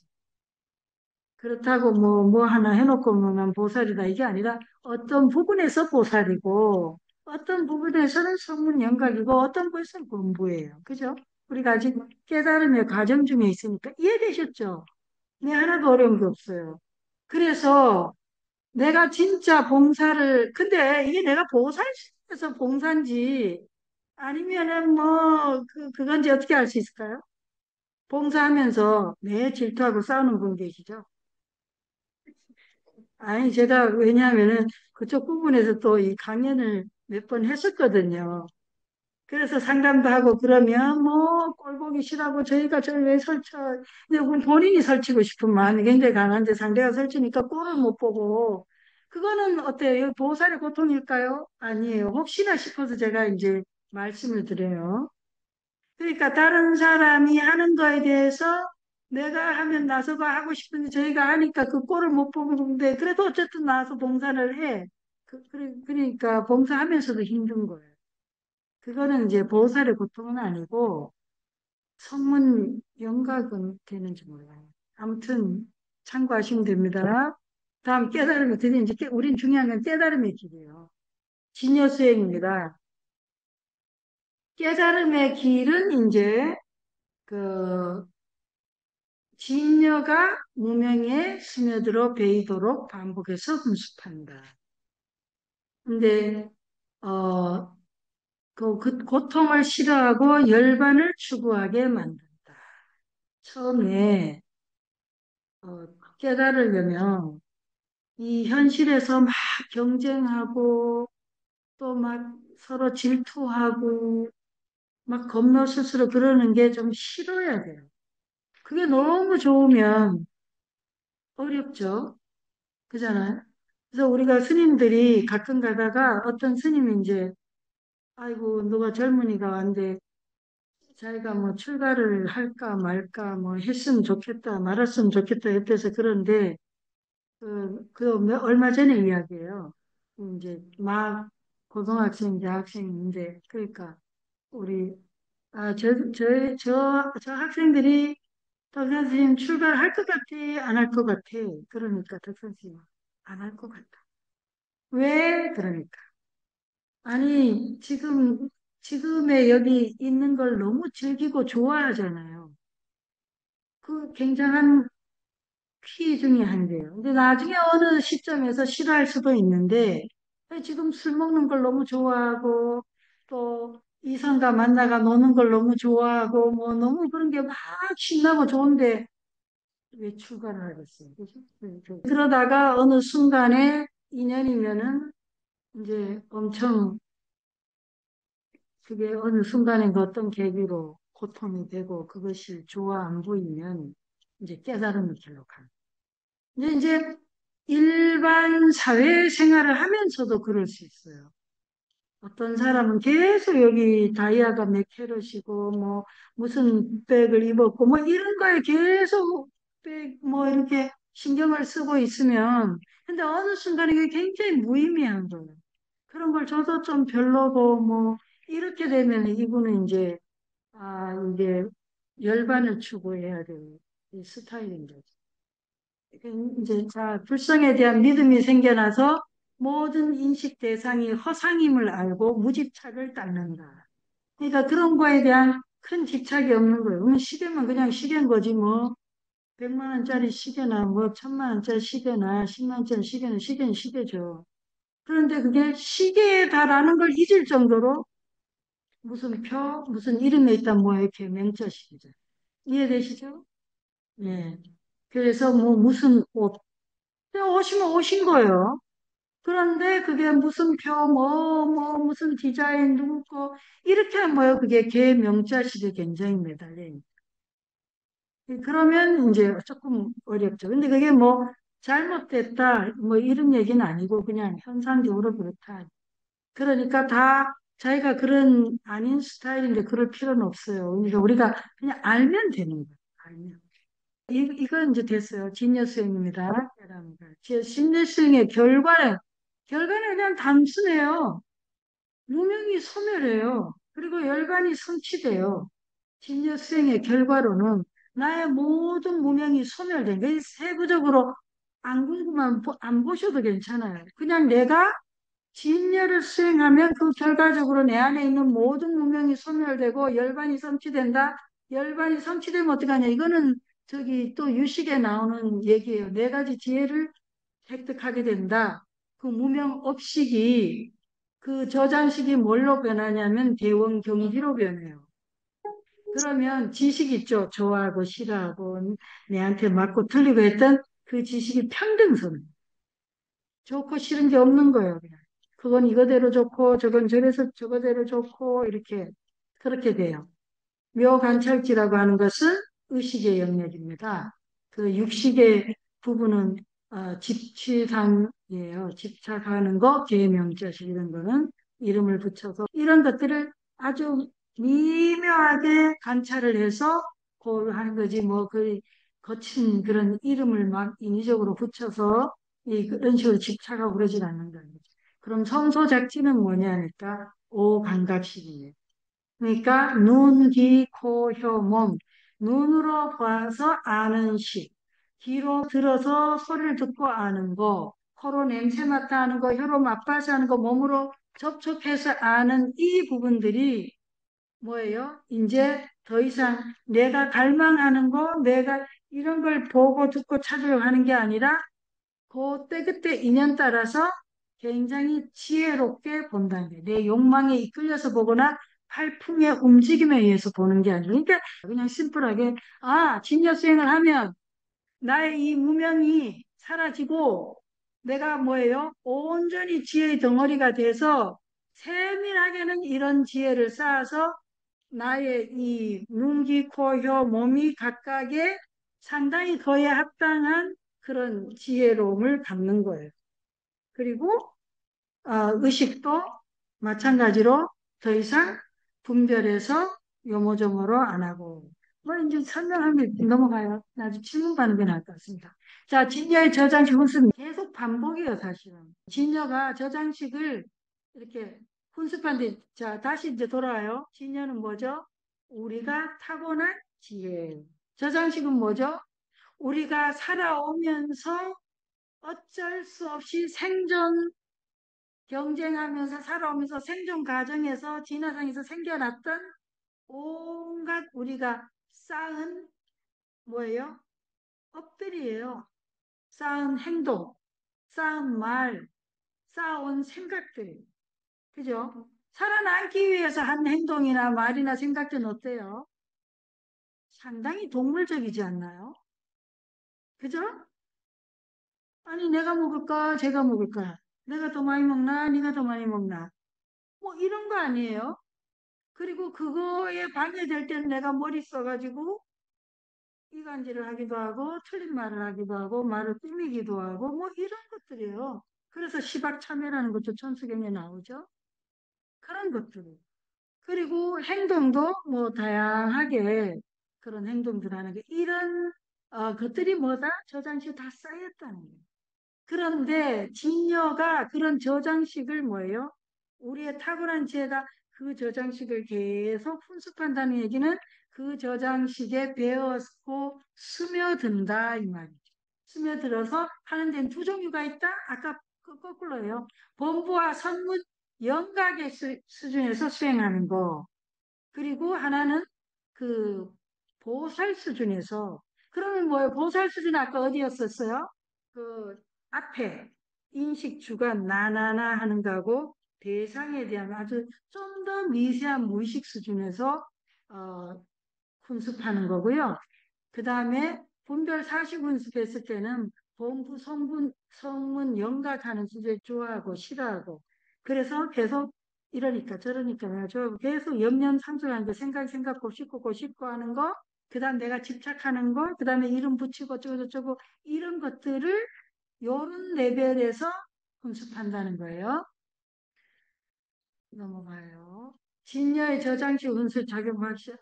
그렇다고 뭐 하나 해놓고 뭐 난 보살이다 이게 아니라 어떤 부분에서 보살이고 어떤 부분에서는 성문 영각이고 어떤 부분에서는 공부예요. 그죠? 우리가 아직 깨달음의 과정 중에 있으니까 이해되셨죠? 네, 하나도 어려운 게 없어요. 그래서 내가 진짜 봉사를, 근데 이게 내가 보살에서 봉사인지 아니면은 뭐, 그건지 어떻게 알 수 있을까요? 봉사하면서 매 질투하고 싸우는 분 계시죠? 아니, 제가 왜냐하면은 그쪽 부분에서 또 이 강연을 몇 번 했었거든요. 그래서 상담도 하고 그러면 뭐 꼴보기 싫다고 저희가 저를 왜 설쳐. 근데 본인이 설치고 싶은 마음이 굉장히 강한데 상대가 설치니까 꼴을 못 보고 그거는 어때요? 이거 보살의 고통일까요? 아니에요. 혹시나 싶어서 제가 이제 말씀을 드려요. 그러니까 다른 사람이 하는 거에 대해서 내가 하면 나서가 하고 싶은데 저희가 하니까 그 꼴을 못 보는데 그래도 어쨌든 나와서 봉사를 해. 그러니까 봉사하면서도 힘든 거예요. 그거는 이제 보살의 고통은 아니고 성문 영각은 되는지 몰라요. 아무튼 참고하시면 됩니다. 다음 깨달음이 드디어 이제 우린 중요한 건 깨달음의 길이에요. 진여 수행입니다. 깨달음의 길은 이제 그 진여가 무명에 스며들어 베이도록 반복해서 분습한다. 근데 어, 그 고통을 싫어하고 열반을 추구하게 만든다. 처음에 어, 깨달으려면 이 현실에서 막 경쟁하고 또 막 서로 질투하고 막 겁나 스스로 그러는 게 좀 싫어야 돼요. 그게 너무 좋으면 어렵죠. 그잖아요. 그래서 우리가 스님들이 가끔 가다가 어떤 스님이 이제 아이고 누가 젊은이가 왔는데 자기가 뭐 출가를 할까 말까 뭐 했으면 좋겠다 말았으면 좋겠다 했대서 그런데 얼마 전에 이야기예요. 이제 막 고등학생, 대학생인데, 그러니까 우리, 저 학생들이 덕 선생님 출가를 할 것 같아? 안 할 것 같아? 그러니까 덕 선생님 안 할 것 같다. 왜? 그러니까. 아니, 지금의 여기 있는 걸 너무 즐기고 좋아하잖아요. 그 굉장한 키 중에 한 개요. 근데 나중에 어느 시점에서 싫어할 수도 있는데, 지금 술 먹는 걸 너무 좋아하고, 또 이성과 만나가 노는 걸 너무 좋아하고, 뭐 너무 그런 게 막 신나고 좋은데, 왜 출가를 하겠어요? 그죠? 그러다가 어느 순간에 인연이면은 이제 엄청 그게 어느 순간에 그 어떤 계기로 고통이 되고 그것이 좋아 안 보이면 이제 깨달음의 길로 가는. 근데 이제 일반 사회생활을 하면서도 그럴 수 있어요. 어떤 사람은 계속 여기 다이아가 몇 캐럿이고 뭐 무슨 백을 입었고 뭐 이런 거에 계속 뭐 이렇게 신경을 쓰고 있으면 근데 어느 순간에 이게 굉장히 무의미한 거예요. 그런 걸 저도 좀 별로고 뭐 이렇게 되면 이분은 이제 이게 열반을 추구해야 될 이 스타일인 거죠. 이제 자, 불성에 대한 믿음이 생겨나서 모든 인식 대상이 허상임을 알고 무집착을 닦는다. 그러니까 그런 거에 대한 큰 집착이 없는 거예요. 시계면 그냥 시계인 거지 뭐. 100만 원짜리 시계나 뭐 1000만 원짜리 시계나 10만 원짜리 시계는 시계는 시계죠. 그런데 그게 시계다라는 걸 잊을 정도로 무슨 표, 무슨 이름에 있다 뭐 이렇게 맹자식이죠. 이해되시죠? 예. 그래서 뭐 무슨 옷. 그냥 오시면 오신 거예요. 그런데 그게 무슨 표, 무슨 디자인, 누구 거, 이렇게 하면 뭐예요? 그게 개 명자식에 굉장히 매달려요. 그러면 이제 조금 어렵죠. 근데 그게 뭐 잘못됐다, 뭐 이런 얘기는 아니고 그냥 현상적으로 그렇다. 그러니까 다 자기가 그런 아닌 스타일인데 그럴 필요는 없어요. 그러니까 우리가 그냥 알면 되는 거예요. 알면. 이건 이제 됐어요. 지니어스입니다. 지니어스의 결과는 그냥 단순해요. 무명이 소멸해요. 그리고 열반이 성취돼요. 진여 수행의 결과로는 나의 모든 무명이 소멸된 게 세부적으로 안 궁금하면 안 보셔도 괜찮아요. 그냥 내가 진여를 수행하면 그 결과적으로 내 안에 있는 모든 무명이 소멸되고 열반이 성취된다. 열반이 성취되면 어떡하냐. 이거는 저기 또 유식에 나오는 얘기예요. 네 가지 지혜를 획득하게 된다. 그 무명업식이 그 저장식이 뭘로 변하냐면 대원경기로 변해요. 그러면 지식 있죠. 좋아하고 싫어하고 내한테 맞고 틀리고 했던 그 지식이 평등선. 좋고 싫은 게 없는 거예요. 그냥. 그건 이거대로 좋고 저건 저래서 저거대로 좋고 이렇게 그렇게 돼요. 묘관찰지라고 하는 것은 의식의 영역입니다. 그 육식의 부분은 집취상이에요. 집착하는 거, 계명자식 이런 거는 이름을 붙여서 이런 것들을 아주 미묘하게 관찰을 해서 그 하는 거지 뭐 그 거친 그런 이름을 막 인위적으로 붙여서 그런 식으로 집착하고 그러진 않는 거예요. 그럼 성소작지는 뭐냐니까 오감각식이에요. 그러니까 눈, 귀, 코, 혀, 몸. 눈으로 봐서 아는 식. 귀로 들어서 소리를 듣고 아는 거. 코로 냄새 맡아 아는 거. 혀로 맛봐서 아는 거. 몸으로 접촉해서 아는 이 부분들이 뭐예요? 이제 더 이상 내가 갈망하는 거, 내가 이런 걸 보고 듣고 찾으려고 하는 게 아니라 그때 인연 따라서 굉장히 지혜롭게 본다는 거예요. 내 욕망에 이끌려서 보거나 팔품의 움직임에 의해서 보는 게 아니라 그러니까 그냥 심플하게 진여 수행을 하면 나의 이 무명이 사라지고 내가 뭐예요? 온전히 지혜의 덩어리가 돼서 세밀하게는 이런 지혜를 쌓아서 나의 이 눈, 귀, 코, 혀, 몸이 각각의 상당히 거에 합당한 그런 지혜로움을 갖는 거예요. 그리고 의식도 마찬가지로 더 이상 분별해서 요모조모로 안 하고 뭐 이제 설명하면 넘어가요. 나중에 질문 받는 게 나을 것 같습니다. 자, 진여의 저장식 훈습 계속 반복이에요, 사실은. 진여가 저장식을 이렇게 훈습하는데 자, 다시 이제 돌아와요. 진여는 뭐죠? 우리가 타고난 지혜. 저장식은 뭐죠? 우리가 살아오면서 어쩔 수 없이 생존 경쟁하면서 살아오면서 생존 과정에서 진화상에서 생겨났던 온갖 우리가 쌓은 뭐예요? 업들이에요. 쌓은 행동, 쌓은 말, 쌓아온 생각들. 그죠? 살아남기 위해서 한 행동이나 말이나 생각들은 어때요? 상당히 동물적이지 않나요? 그죠? 아니, 내가 먹을까? 제가 먹을까? 내가 더 많이 먹나? 네가 더 많이 먹나? 뭐 이런 거 아니에요? 그리고 그거에 방해될 때는 내가 머리 써가지고 이간질을 하기도 하고 틀린 말을 하기도 하고 말을 꾸미기도 하고 뭐 이런 것들이에요. 그래서 시박참여라는 것도 천수경에 나오죠. 그런 것들이. 그리고 행동도 뭐 다양하게 그런 행동들 하는 게 이런 것들이 뭐다? 저장실 다 쌓였다는 거예요. 그런데 진여가 그런 저장식을 뭐예요? 우리의 탁월한 지혜가 그 저장식을 계속 훈습한다는 얘기는 그 저장식에 배웠고 스며든다 이 말이죠. 스며들어서 하는 데는 두 종류가 있다? 아까 거꾸로예요. 본부와 선문 영각의 수준에서 수행하는 거. 그리고 하나는 그 보살 수준에서 그러면 뭐예요? 보살 수준 아까 어디였었어요? 그 앞에 인식 주관 나나나 하는 거하고 대상에 대한 아주 좀 더 미세한 무의식 수준에서 훈습하는 거고요. 그 다음에 분별 사시 훈습했을 때는 본부 성문 연각하는 주제 좋아하고 싫어하고. 그래서 계속 이러니까 저러니까 내가 좋아하고 계속 염려상정하는 거 생각 곱씹고 하는 거. 그다음 내가 집착하는 거. 그다음에 이름 붙이고 어쩌고저쩌고 이런 것들을 요런 레벨에서 훈습한다는 거예요. 넘어가요. 진여의 저장시 운수 작용하시,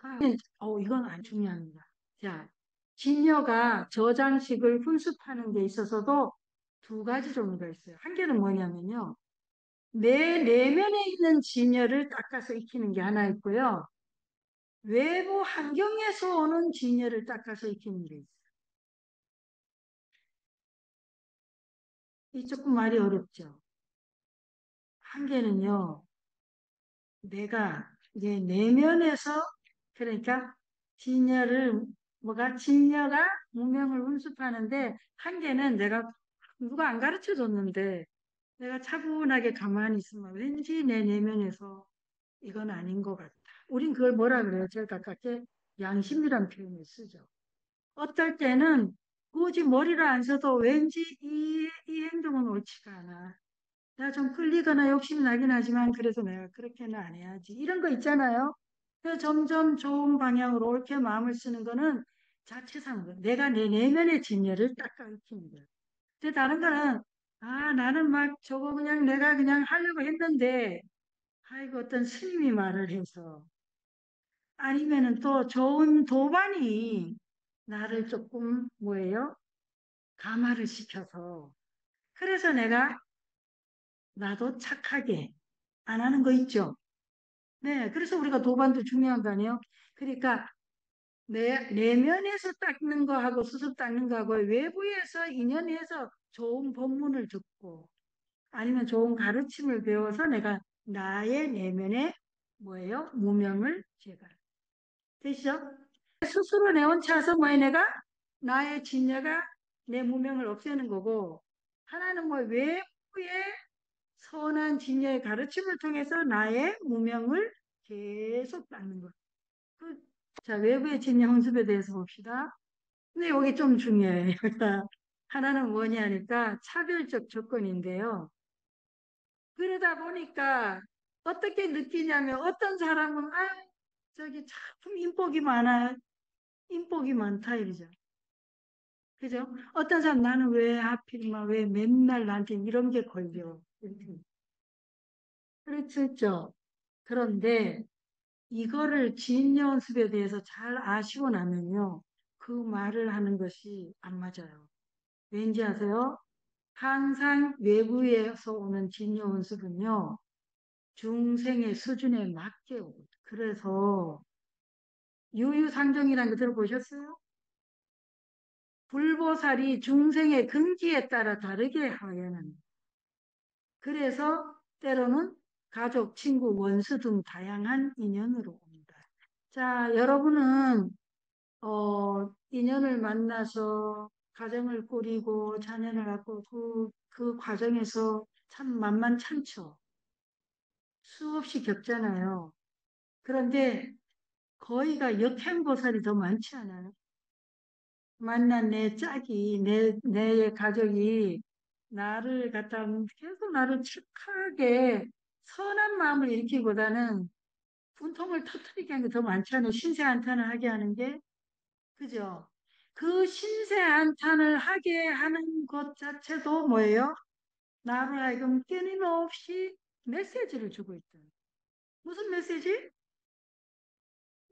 이건 안 중요합니다. 자, 진여가 저장식을 훈습하는 데 있어서도 두 가지 종류가 있어요. 한 개는 뭐냐면요. 내 내면에 있는 진여를 닦아서 익히는 게 하나 있고요. 외부 환경에서 오는 진여를 닦아서 익히는 게 있어요. 이 조금 말이 어렵죠. 한 개는요. 내가 이제 내면에서 그러니까 진여가 무명을 운습하는데 한계는 내가 누가 안 가르쳐 줬는데 내가 차분하게 가만히 있으면 왠지 내 내면에서 이건 아닌 것 같다. 우린 그걸 뭐라 그래요? 제가 가깝게 양심이란 표현을 쓰죠. 어떨 때는 굳이 머리를 안 써도 왠지 이 행동은 옳지가 않아. 내가 좀 끌리거나 욕심이 나긴 하지만 그래서 내가 그렇게는 안 해야지. 이런 거 있잖아요. 그래서 점점 좋은 방향으로 옳게 마음을 쓰는 거는 자체상으로 내가 내 내면의 진열을 닦아익히는 거예요. 근데 다른 거는 나는 막 저거 그냥 내가 그냥 하려고 했는데 아이고 어떤 스님이 말을 해서 아니면은 또 좋은 도반이 나를 조금 뭐예요? 감화를 시켜서 그래서 내가 나도 착하게 안 하는 거 있죠. 네, 그래서 우리가 도반도 중요한 거 아니에요? 그러니까 내면에서 닦는 거하고 수습 닦는 거하고 외부에서 인연해서 좋은 법문을 듣고 아니면 좋은 가르침을 배워서 내가 나의 내면에 뭐예요? 무명을 제가 되시죠? 스스로 내온 차서 뭐예요? 내가 나의 진여가 내 무명을 없애는 거고 하나는 뭐 외부의 선한 진여의 가르침을 통해서 나의 무명을 계속 닦는 거. 그, 자, 외부의 진여 혼습에 대해서 봅시다. 근데 여기 좀 중요해요. 하나는 뭐냐니까 차별적 조건인데요. 그러다 보니까 어떻게 느끼냐면 어떤 사람은 저기 참 인복이 많아. 인복이 많다 이러죠. 그죠? 어떤 사람 나는 왜 하필이면 왜 맨날 나한테 이런 게 걸려. 이렇게. 그렇죠. 그런데 이거를 진연습에 대해서 잘 아시고 나면요. 그 말을 하는 것이 안 맞아요. 왠지 아세요? 항상 외부에서 오는 진연습은요. 중생의 수준에 맞게 오거든요. 그래서 유유상종이라는 거 들어보셨어요? 불보살이 중생의 근기에 따라 다르게 하여는 그래서 때로는 가족, 친구, 원수 등 다양한 인연으로 옵니다. 자, 여러분은 인연을 만나서 가정을 꾸리고 자녀를 갖고 그 과정에서 참 만만찮죠. 수없이 겪잖아요. 그런데 거의가 역행보살이 더 많지 않아요? 만난 내 짝이, 내 가족이 나를 갖다 계속 나를 착하게 선한 마음을 일으키기보다는 분통을 터뜨리게 하는 게 더 많지 않아요? 신세 한탄을 하게 하는 게. 그죠? 그 신세 한탄을 하게 하는 것 자체도 뭐예요? 나를 하여금 끊임없이 메시지를 주고 있다. 무슨 메시지?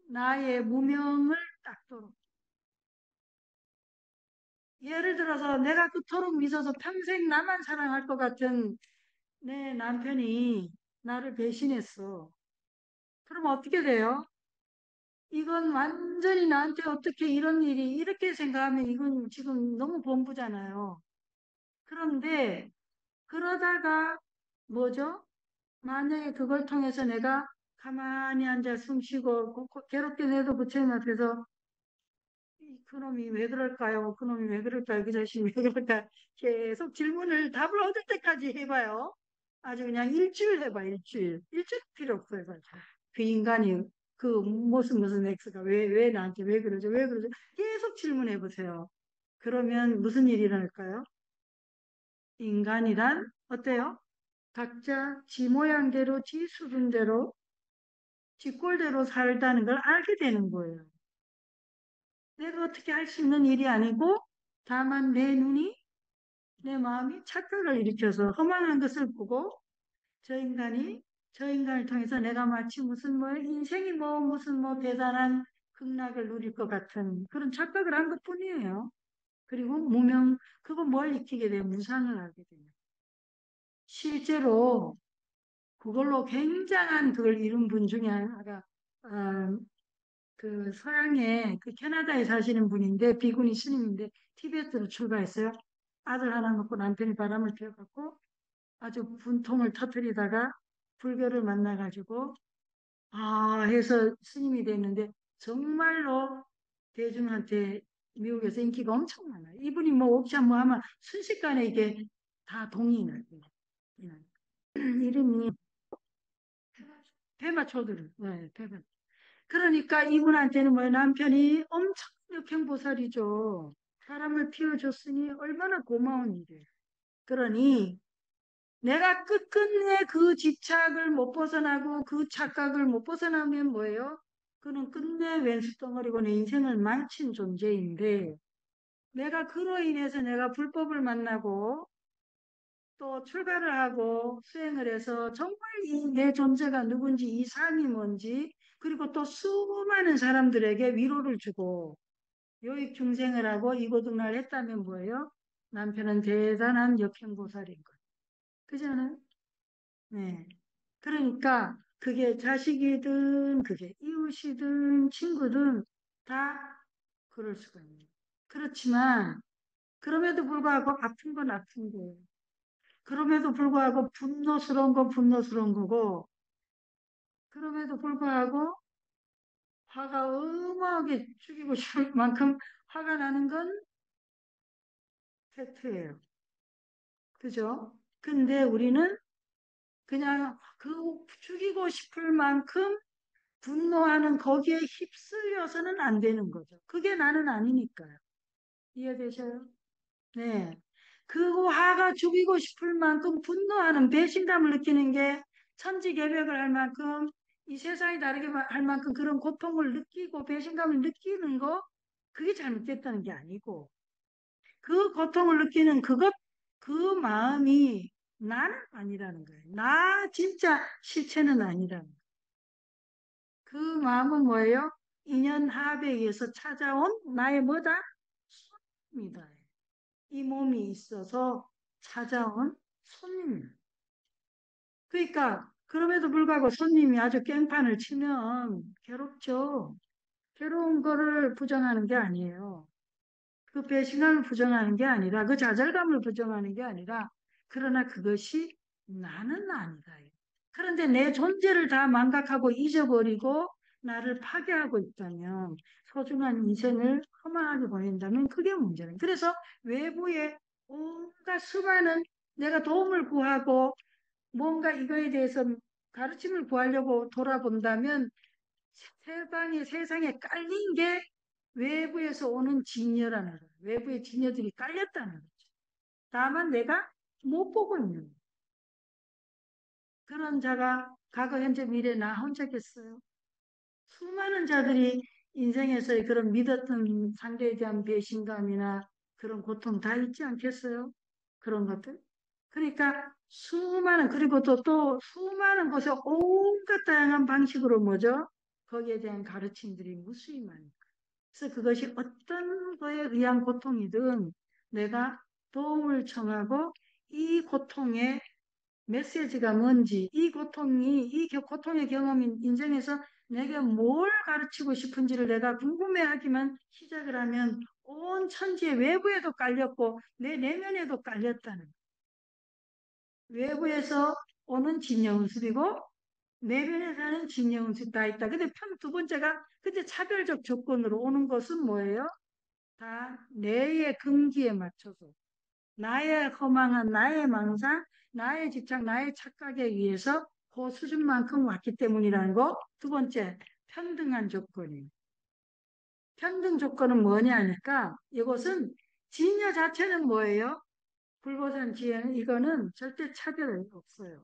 나의 무명을 닦도록. 예를 들어서 내가 그토록 믿어서 평생 나만 사랑할 것 같은 내 남편이 나를 배신했어. 그럼 어떻게 돼요? 이건 완전히 나한테 어떻게 이런 일이 이렇게 생각하면 이건 지금 너무 본부잖아요. 그런데 그러다가 뭐죠? 만약에 그걸 통해서 내가 가만히 앉아 숨 쉬고 괴롭게 내도 부처님 앞에서 그놈이 왜 그럴까요? 그놈이 왜 그럴까요? 그 자식이 왜 그럴까? 계속 질문을 답을 얻을 때까지 해봐요. 아주 그냥 일주일 해봐, 일주일. 일주일 필요 없어요. 그 인간이 그 무슨 X가 왜 나한테 왜 그러죠? 왜 그러죠? 계속 질문해 보세요. 그러면 무슨 일이 일어날까요? 인간이란 어때요? 각자 지 모양대로, 지 수준대로, 지 꼴대로 살다는 걸 알게 되는 거예요. 내가 어떻게 할 수 있는 일이 아니고, 다만 내 눈이, 내 마음이 착각을 일으켜서 허망한 것을 보고, 저 인간이, 저 인간을 통해서 내가 마치 무슨 뭐, 인생이 뭐, 무슨 뭐 대단한 극락을 누릴 것 같은 그런 착각을 한 것 뿐이에요. 그리고 무명, 그거 뭘 익히게 돼요? 무상을 하게 돼요. 실제로 그걸로 굉장한 그걸 이룬 분 중에 하나가, 아, 그 서양의 그 캐나다에 사시는 분인데 비구니 스님인데 티베트로 출가했어요. 아들 하나 놓고 남편이 바람을 피워갖고 아주 분통을 터뜨리다가 불교를 만나가지고 해서 스님이 됐는데 정말로 대중한테 미국에서 인기가 엄청 많아요. 이분이 뭐 옵션 뭐 하면 순식간에 이게 다 동이 나요. 이름이 페마 초드르. 네, 페마. 그러니까 이분한테는 뭐 남편이 엄청 역행보살이죠. 사람을 피워줬으니 얼마나 고마운 일이에요. 그러니 내가 끝끝내 그 집착을 못 벗어나고 그 착각을 못 벗어나면 뭐예요? 그는 끝내 왼수 덩어리고 내 인생을 망친 존재인데 내가 그로 인해서 내가 불법을 만나고 또 출가를 하고 수행을 해서 정말 이 내 존재가 누군지 이 삶이 뭔지 그리고 또 수많은 사람들에게 위로를 주고 요익 중생을 하고 이고등락을 했다면 뭐예요? 남편은 대단한 역행보살인 거예요. 그지 않아요? 네. 그러니까 그게 자식이든 그게 이웃이든 친구든 다 그럴 수가 있는 거예요. 그렇지만 그럼에도 불구하고 아픈 건 아픈 거예요. 그럼에도 불구하고 분노스러운 건 분노스러운 거고 그럼에도 불구하고 화가 어마하게 죽이고 싶을 만큼 화가 나는 건 팩트예요. 그죠? 근데 우리는 그냥 그 죽이고 싶을 만큼 분노하는 거기에 휩쓸려서는 안 되는 거죠. 그게 나는 아니니까요. 이해되셔요? 네. 그 화가 죽이고 싶을 만큼 분노하는 배신감을 느끼는 게 천지개벽을 할 만큼 이 세상이 다르게 할 만큼 그런 고통을 느끼고 배신감을 느끼는 거 그게 잘못됐다는 게 아니고 그 고통을 느끼는 그 마음이 나는 아니라는 거예요. 나 진짜 실체는 아니라는 거예요. 그 마음은 뭐예요? 인연합에 의해서 찾아온 나의 뭐다? 손입니다. 이 몸이 있어서 찾아온 손님. 그러니까 그럼에도 불구하고 손님이 아주 깽판을 치면 괴롭죠. 괴로운 거를 부정하는 게 아니에요. 그 배신감을 부정하는 게 아니라 그 좌절감을 부정하는 게 아니라 그러나 그것이 나는 아니다. 그런데 내 존재를 다 망각하고 잊어버리고 나를 파괴하고 있다면 소중한 인생을 허망하게 보낸다면 그게 문제는. 그래서 외부에 온갖 수많은 내가 도움을 구하고 뭔가 이거에 대해서 가르침을 구하려고 돌아본다면 세상에 깔린 게 외부에서 오는 진여라는 거예요. 외부의 진여들이 깔렸다는 거죠. 다만 내가 못 보고 있는 거예요. 그런 자가 과거, 현재, 미래 나 혼자겠어요. 수많은 자들이 인생에서의 그런 믿었던 상대에 대한 배신감이나 그런 고통 다 있지 않겠어요? 그런 것들. 그러니까 그리고 또 수많은 곳에 온갖 다양한 방식으로 뭐죠? 거기에 대한 가르침들이 무수히 많아요. 그래서 그것이 어떤 거에 의한 고통이든 내가 도움을 청하고 이 고통의 메시지가 뭔지, 이 고통의 경험이 인생에서 내게 뭘 가르치고 싶은지를 내가 궁금해하기만 시작을 하면 온 천지의 외부에도 깔렸고 내 내면에도 깔렸다는 거예요. 외부에서 오는 진여운습이고 내면에서는 진여운습이 다 있다. 근데 두 번째가 근데 차별적 조건으로 오는 것은 뭐예요? 다 내의 금기에 맞춰서 나의 허망한 나의 망상, 나의 집착, 나의 착각에 의해서 그 수준만큼 왔기 때문이라는 거. 두 번째, 평등한 조건이에요. 평등 조건은 뭐냐 하니까 이것은 진여 자체는 뭐예요? 불보살 지혜는 이거는 절대 차별이 없어요.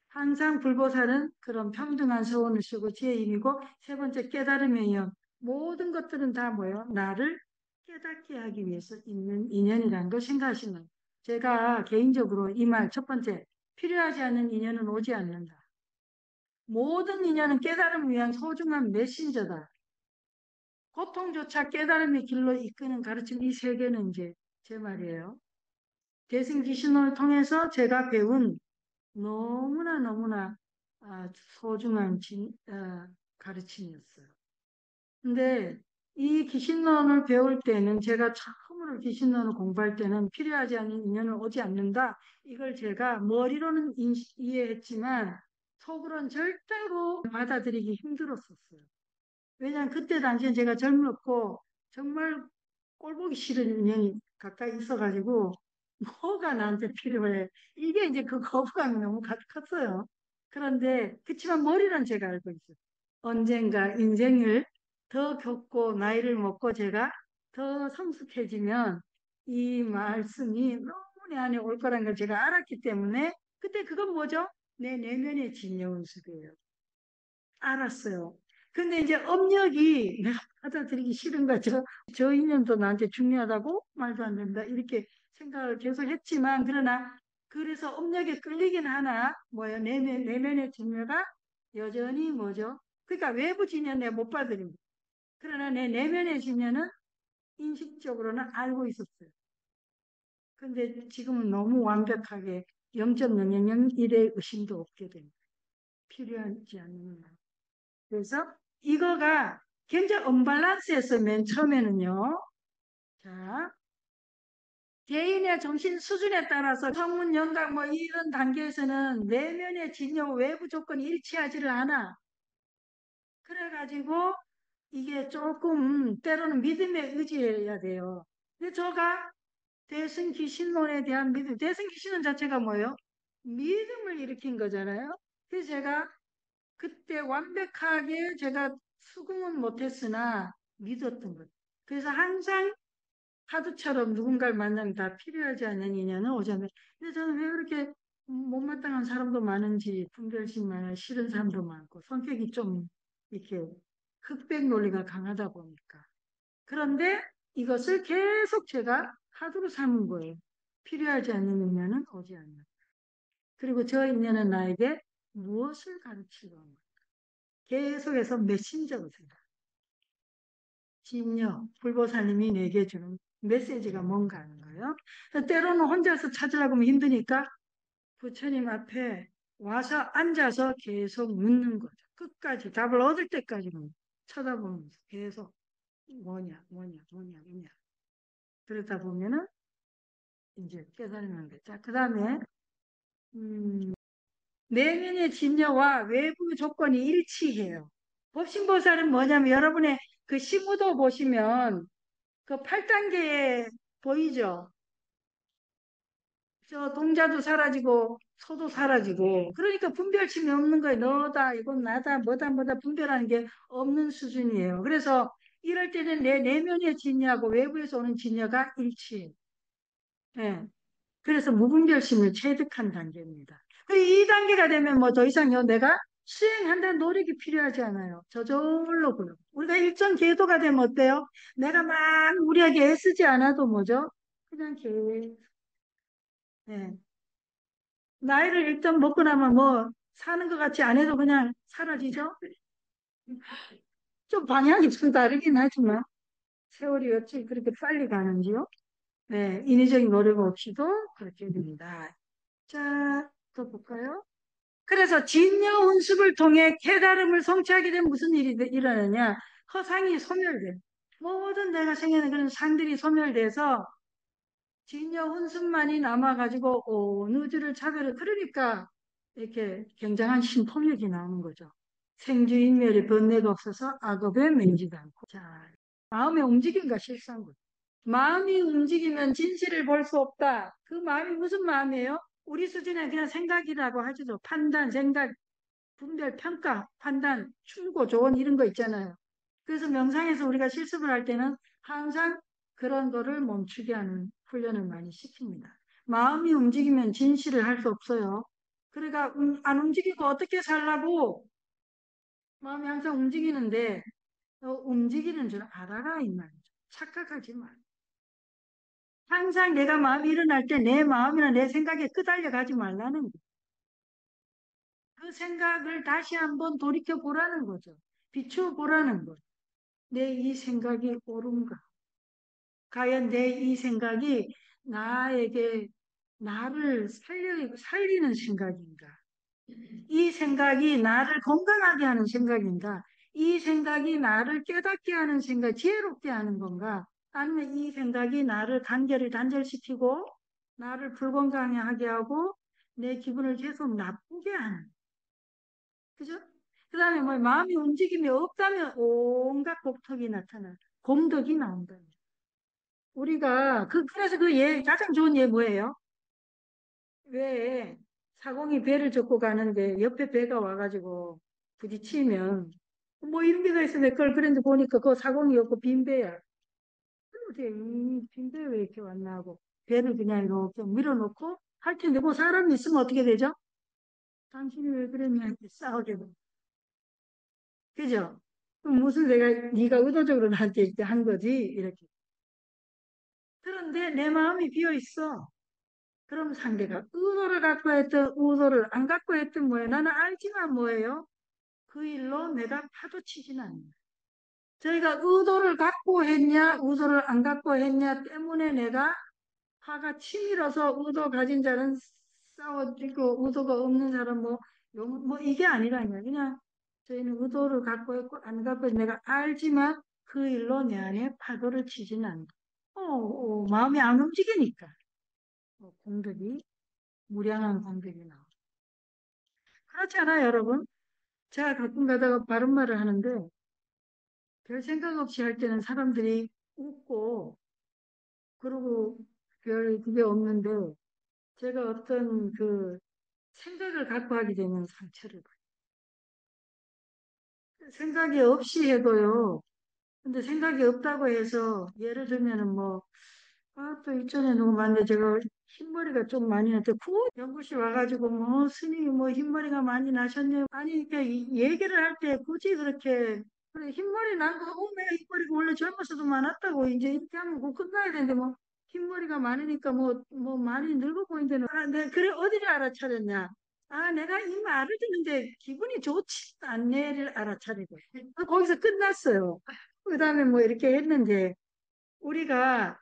항상 불보살은 그런 평등한 서원을 쓰고 지혜인이고 세 번째 깨달음의 영. 모든 것들은 다 뭐예요? 나를 깨닫게 하기 위해서 있는 인연이라는 걸 생각하시는. 제가 개인적으로 이 말 첫 번째 필요하지 않은 인연은 오지 않는다. 모든 인연은 깨달음을 위한 소중한 메신저다. 고통조차 깨달음의 길로 이끄는 가르침 이 세 개는 이제 제 말이에요. 대승기신론을 통해서 제가 배운 너무나 너무나 소중한 가르침이었어요. 근데 이 기신론을 배울 때는 제가 처음으로 기신론을 공부할 때는 필요하지 않은 인연은 오지 않는다. 이걸 제가 머리로는 이해했지만 속으로는 절대로 받아들이기 힘들었었어요. 왜냐하면 그때 당시엔 제가 젊었고 정말 꼴보기 싫은 인연이 가까이 있어가지고 뭐가 나한테 필요해. 이게 이제 그 거부감이 너무 컸어요. 그런데 그치만 머리는 제가 알고 있어요. 언젠가 인생을 더 겪고 나이를 먹고 제가 더 성숙해지면 이 말씀이 너무 내 안에 올 거라는 걸 제가 알았기 때문에 그때 그건 뭐죠? 내 내면의 진여운수이에요. 알았어요. 근데 이제 업력이 내가 받아들이기 싫은 거죠. 저 인연도 나한테 중요하다고? 말도 안 된다. 이렇게 생각을 계속 했지만, 그러나, 그래서 업력에 끌리긴 하나, 뭐예요? 내면의 진여가 여전히 뭐죠? 그러니까 외부 진여 내가 못 받아들입니다. 그러나 내 내면의 진여는 인식적으로는 알고 있었어요. 근데 지금은 너무 완벽하게 0.001의 의심도 없게 됩니다. 필요하지 않는 말. 그래서 이거가 굉장히 언밸런스였어요. 맨 처음에는요. 자, 개인의 정신 수준에 따라서 성문, 영각 뭐 이런 단계에서는 내면의 진영 외부 조건이 일치하지를 않아. 그래가지고 이게 조금 때로는 믿음에 의지해야 돼요. 근데 저가 대승기신론에 대한 믿음, 대승기신론 자체가 뭐예요? 믿음을 일으킨 거잖아요. 그래서 제가 그때 완벽하게 제가 수긍은 못했으나 믿었던 것. 그래서 항상 파도처럼 누군가를 만나면 다 필요하지 않는 인연은 오잖아요. 근데 저는 왜 그렇게 못마땅한 사람도 많은지 분별심 많아 싫은 사람도 많고 성격이 좀 이렇게 흑백 논리가 강하다 보니까. 그런데 이것을 계속 제가 하도로 삼은 거예요. 필요하지 않는 인연은 오지 않는. 그리고 저 인연은 나에게 무엇을 가르치고 온 거예요. 계속해서 메신저로 생각. 진여, 불보살님이 내게 주는 메시지가 뭔가 하는 거예요. 때로는 혼자서 찾으려고 하면 힘드니까 부처님 앞에 와서 앉아서 계속 묻는 거죠. 끝까지 답을 얻을 때까지는 쳐다보면서 계속 뭐냐, 뭐냐, 뭐냐, 뭐냐. 그러다 보면은 이제 깨달는 거죠. 자, 그 다음에 내면의 진여와 외부 조건이 일치해요. 법신보살은 뭐냐면 여러분의 그 시무도 보시면 그 8단계에 보이죠? 저 동자도 사라지고 소도 사라지고 그러니까 분별심이 없는 거예요. 너다 이건 나다 뭐다 뭐다 분별하는 게 없는 수준이에요. 그래서 이럴 때는 내 내면의 진여하고 외부에서 오는 진여가 일치해요. 예. 그래서 무분별심을 체득한 단계입니다. 이 단계가 되면 뭐 더 이상요 내가 수행한다는 노력이 필요하지 않아요. 저절로 그럼. 우리가 일정 궤도가 되면 어때요? 내가 막 무리하게 애쓰지 않아도 뭐죠? 그냥 계속. 예. 나이를 일단 먹고 나면 뭐 사는 것 같이 안 해도 그냥 사라지죠? 좀 방향이 좀 다르긴 하지만 세월이 어찌 그렇게 빨리 가는지요? 네, 인위적인 노력 없이도 그렇게 됩니다. 자, 또 볼까요? 그래서 진여 운습을 통해 깨달음을 성취하게 되면 무슨 일이 일어나냐? 허상이 소멸돼. 모든 내가 생각하는 그런 상들이 소멸돼서 진여 운습만이 남아가지고 어느지를 차별을 그러니까 이렇게 굉장한 신통력이 나오는 거죠. 생주인멸의 번뇌가 없어서 악업에 매이지도 않고. 자, 마음의 움직임과 실상 거죠. 마음이 움직이면 진실을 볼 수 없다. 그 마음이 무슨 마음이에요? 우리 수준에 그냥 생각이라고 하죠. 판단, 생각, 분별, 평가, 판단, 충고, 조언 이런 거 있잖아요. 그래서 명상에서 우리가 실습을 할 때는 항상 그런 거를 멈추게 하는 훈련을 많이 시킵니다. 마음이 움직이면 진실을 할 수 없어요. 그러니까 안 움직이고 어떻게 살라고 마음이 항상 움직이는데 움직이는 줄 알아라 이 말이죠. 착각하지 마. 항상 내가 마음이 일어날 때 내 마음이나 내 생각에 끄달려 가지 말라는 거예요. 그 생각을 다시 한번 돌이켜 보라는 거죠. 비추어 보라는 거죠. 내 이 생각이 옳은가? 과연 내 이 생각이 나에게 나를 살리는 생각인가? 이 생각이 나를 건강하게 하는 생각인가? 이 생각이 나를 깨닫게 하는 생각, 지혜롭게 하는 건가? 아니면 이 생각이 나를 단절시키고 나를 불건강하게 하고 내 기분을 계속 나쁘게 하는, 그죠? 그 다음에 뭐 마음이 움직임이 없다면 온갖 복덕이 나타나, 공덕이 나온다. 우리가 그래서 가장 좋은 예 뭐예요? 왜 사공이 배를 젓고 가는데 옆에 배가 와가지고 부딪히면 뭐 이런 게가 있어 내 걸 그런데 보니까 그 사공이 없고 빈 배야. 어떻게 빈배 왜 이렇게 왔나 하고 배를 그냥 이렇게 밀어놓고 할 텐데 뭐 사람이 있으면 어떻게 되죠? 당신이 왜 그랬냐 이렇게 싸우게 돼. 그죠? 그럼 무슨 네가 의도적으로 나한테 이렇게 한 거지 이렇게. 그런데 내 마음이 비어 있어. 그럼 상대가 의도를 갖고 했든 의도를 안 갖고 했든 뭐예요? 나는 알지만 뭐예요? 그 일로 내가 파도치진 않는 거예요. 저희가 의도를 갖고 했냐, 의도를 안 갖고 했냐 때문에 내가 화가 치밀어서 의도 가진 자는 싸워지고 의도가 없는 사람 뭐 이게 아니라니요. 그냥 저희는 의도를 갖고 했고 안 갖고 했고 내가 알지만 그 일로 내 안에 파도를 치지는 않는다. 마음이 안 움직이니까 공덕이 무량한 공덕이 나오죠. 그렇지 않아요, 여러분? 제가 가끔 가다가 바른 말을 하는데 별 생각 없이 할 때는 사람들이 웃고 그러고 별 그게 없는데 제가 어떤 그 생각을 갖고 하게 되면 상처를 받아요. 생각이 없이 해도요. 근데 생각이 없다고 해서 예를 들면은 뭐 또 일전에 누구 만났는데 제가 흰머리가 좀 많이 났대. 그 연구실 와가지고 뭐 스님이 뭐 흰머리가 많이 나셨네요. 아니 이렇게 얘기를 할 때 굳이 그렇게 그래 흰머리 난 거, 내가 흰머리가 원래 젊었어도 많았다고 이제 이렇게 하면 그 끝나야 되는데 뭐 흰머리가 많으니까 뭐 많이 늙어 보인다는. 내가 그래 어디를 알아차렸냐? 내가 이 말을 듣는데 기분이 좋지 않네를 알아차리고 거기서 끝났어요. 그다음에 뭐 이렇게 했는데 우리가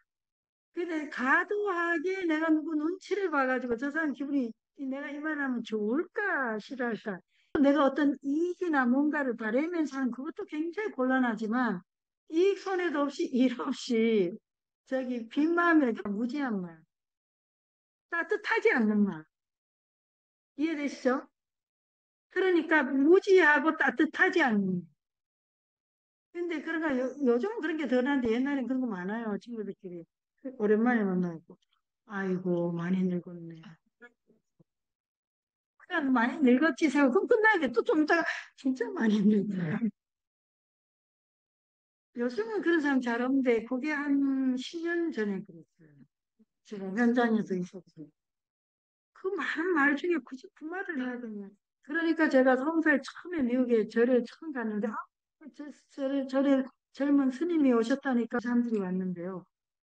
근데 과도하게 내가 누구 눈치를 봐가지고 저 사람 기분이 내가 이 말하면 좋을까 싫을까 내가 어떤 이익이나 뭔가를 바라면서 하는 그것도 굉장히 곤란하지만 이익 손해도 없이 일 없이 저기 빈 마음에 무지한 말 따뜻하지 않는 말 이해되시죠? 그러니까 무지하고 따뜻하지 않는 근데 그러니까 요즘은 그런 게 덜한데 옛날엔 그런 거 많아요 친구들끼리 오랜만에 만나고 아이고 많이 늙었네 그냥 많이 늙었지 생각 그럼 끝나야 돼. 또 좀 이따가 진짜 많이 늙었네. 요즘은 그런 사람 잘 없는데 그게 한 10년 전에 그랬어요. 제가 현장에서 있었어요. 그 많은 말 중에 굳이 그 말을 해야 되냐. 그러니까 제가 20살 처음에 미국에 절에 처음 갔는데 절에 젊은 스님이 오셨다니까 사람들이 왔는데요.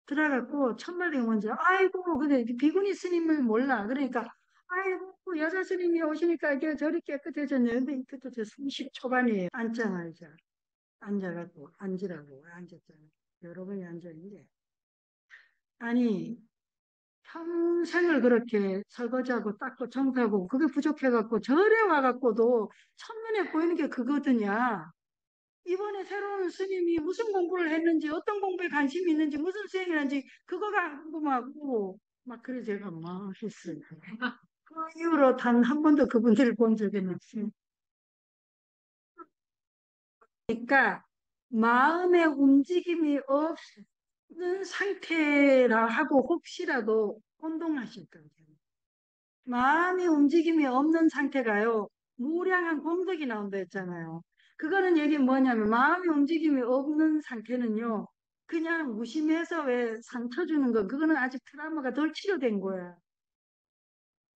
들어갔고 첫마디가 먼저 아이고 근데 비구니 스님을 몰라. 그러니까 아이고 여자 스님이 오시니까 이게 절이 깨끗해졌네. 근데 그것도 저 30 초반이에요. 앉자마자 앉아갖고 앉으라고 앉았잖아요. 여러 번이 앉았는데 아니 평생을 그렇게 설거지하고 닦고 청소하고 그게 부족해갖고 절에 와갖고도 첫눈에 보이는 게 그거더냐. 이번에 새로운 스님이 무슨 공부를 했는지, 어떤 공부에 관심이 있는지, 무슨 수행을 했는지, 그거가 궁금하고, 막, 그래, 제가 막 했어요. 그 이후로 단 한 번도 그분들을 본 적은 없어요. 그러니까, 마음의 움직임이 없는 상태라 하고, 혹시라도 혼동하실 거예요. 마음의 움직임이 없는 상태가요, 무량한 공덕이 나온다 했잖아요. 그거는 얘기 뭐냐면, 마음의 움직임이 없는 상태는요, 그냥 무심해서 왜 상처 주는 거, 그거는 아직 트라우마가 덜 치료된 거야.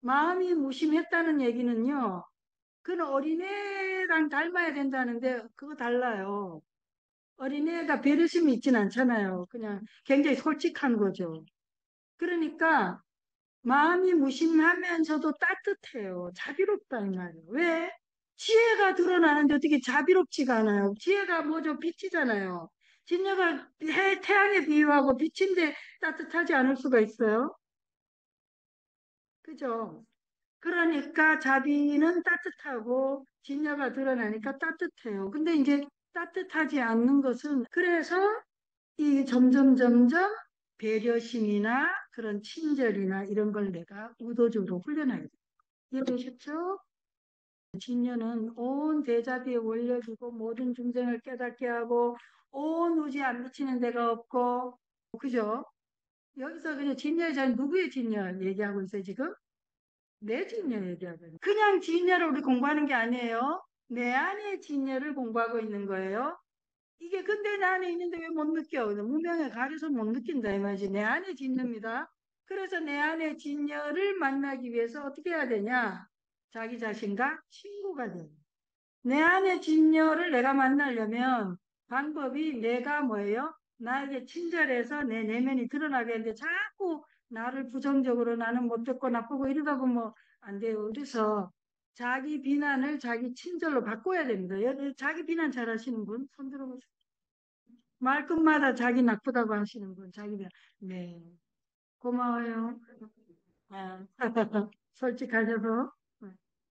마음이 무심했다는 얘기는요, 그건 어린애랑 닮아야 된다는데 그거 달라요. 어린애가 배려심이 있진 않잖아요. 그냥 굉장히 솔직한 거죠. 그러니까 마음이 무심하면서도 따뜻해요. 자비롭다 이 말이에요. 왜? 지혜가 드러나는데 어떻게 자비롭지가 않아요. 지혜가 뭐죠? 빛이잖아요. 진여가 태양에 비유하고 빛인데 따뜻하지 않을 수가 있어요. 그죠? 그러니까 자비는 따뜻하고 진여가 드러나니까 따뜻해요. 근데 이제 따뜻하지 않는 것은 그래서 이 점점 배려심이나 그런 친절이나 이런 걸 내가 의도적으로 훈련하게 돼요. 이해되셨죠? 진여는 온 대자비의 원력이고 모든 중생을 깨닫게 하고 온 우주에 안 미치는 데가 없고 그죠? 여기서 그냥 진여의 잘 누구의 진여 얘기하고 있어요 지금? 내 진여 얘기하거든요. 그냥 진여를 우리 공부하는 게 아니에요. 내 안의 진여를 공부하고 있는 거예요. 이게 근데 내 안에 있는데 왜 못 느껴? 무명에 가려서 못 느낀다 이 말이지. 내 안에 진여입니다. 그래서 내 안의 진여를 만나기 위해서 어떻게 해야 되냐? 자기 자신과 친구가 돼요. 내 안의 진여를 내가 만나려면 방법이 내가 뭐예요? 나에게 친절해서 내 내면이 드러나게 하는데 자꾸 나를 부정적으로 나는 못됐고 나쁘고 이러다 보면 안 돼요. 그래서 자기 비난을 자기 친절로 바꿔야 됩니다. 자기 비난 잘 하시는 분? 손 들어보세요. 말끝마다 자기 나쁘다고 하시는 분, 자기 비난. 네. 고마워요. 아, 솔직하셔서.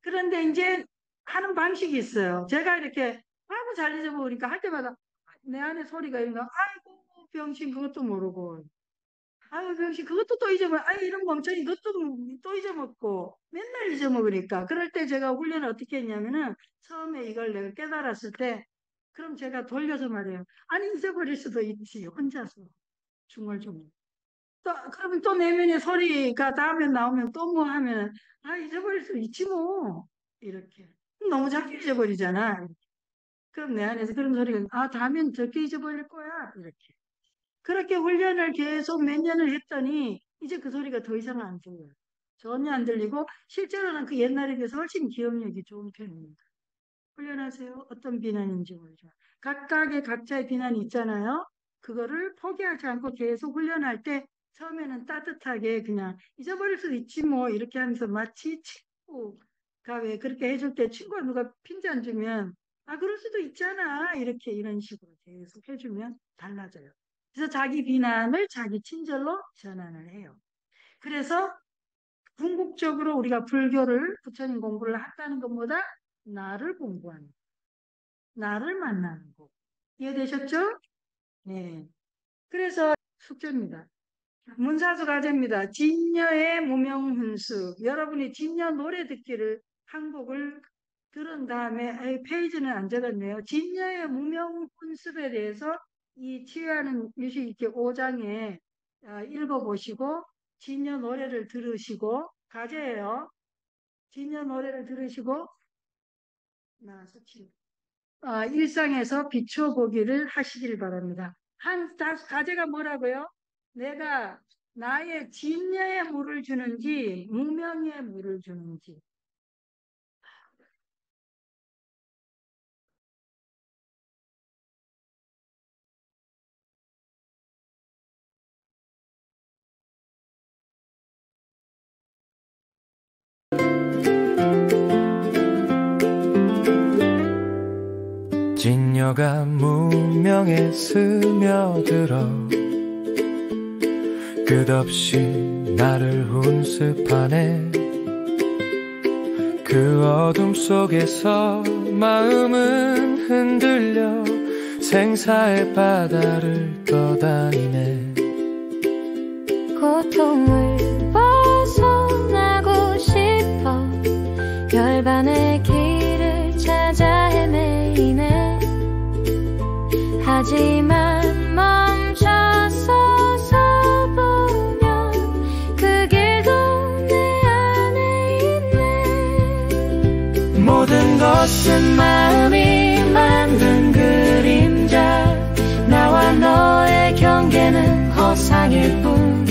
그런데 이제 하는 방식이 있어요. 제가 이렇게 아무 잘 잊어먹으니까 할 때마다 내 안에 소리가 있는 거, 아이고, 병신 그것도 모르고, 아유, 병신 그것도 또 잊어먹어, 아유, 이런 멍청이 그것도 또 잊어먹고, 맨날 잊어먹으니까. 그럴 때 제가 훈련을 어떻게 했냐면은 처음에 이걸 내가 깨달았을 때, 그럼 제가 돌려서 말해요. 아니, 잊어버릴 수도 있지, 혼자서. 중얼중얼. 또, 그러면 또 내면의 소리가 다음에 나오면 또 뭐 하면, 아, 잊어버릴 수 있지 뭐. 이렇게. 너무 작게 잊어버리잖아. 그럼 내 안에서 그런 소리가, 아, 다음엔 적게 잊어버릴 거야. 이렇게. 그렇게 훈련을 계속 몇 년을 했더니, 이제 그 소리가 더 이상 안 들려요. 전혀 안 들리고, 실제로는 그 옛날에 비해서 훨씬 기억력이 좋은 편입니다. 훈련하세요. 어떤 비난인지 모르죠. 각각의 각자의 비난이 있잖아요. 그거를 포기하지 않고 계속 훈련할 때 처음에는 따뜻하게 그냥 잊어버릴 수 있지 뭐 이렇게 하면서 마치 친구가 왜 그렇게 해줄 때 친구가 누가 핀잔 주면 아 그럴 수도 있잖아 이렇게 이런 식으로 계속 해주면 달라져요. 그래서 자기 비난을 자기 친절로 전환을 해요. 그래서 궁극적으로 우리가 불교를 부처님 공부를 한다는 것보다 나를 공부하는 나를 만나는 거. 이해되셨죠? 네. 그래서 숙제입니다. 문사수 과제입니다. 진여의 무명훈수. 여러분이 진여 노래 듣기를 한곡을 들은 다음에 페이지는 안 적었네요. 진여의 무명훈습에 대해서 이 치유하는 뮤직 이렇게 5장에 읽어보시고 진여 노래를 들으시고 과제예요. 진여 노래를 들으시고 나와서 치유. 일상에서 비춰보기를 하시길 바랍니다. 과제가 뭐라고요? 내가 나의 진여의 물을 주는지 무명의 물을 주는지. 진여가 무명에 스며들어 끝없이 나를 훈습하네. 그 어둠 속에서 마음은 흔들려 생사의 바다를 떠다니네. 고통을 벗어나고 싶어 별반의 길을 찾아 헤매이네. 하지만 멈춰서서 보면 그 길도 내 안에 있네. 모든 것은 마음이 만든 그림자. 나와 너의 경계는 허상일 뿐.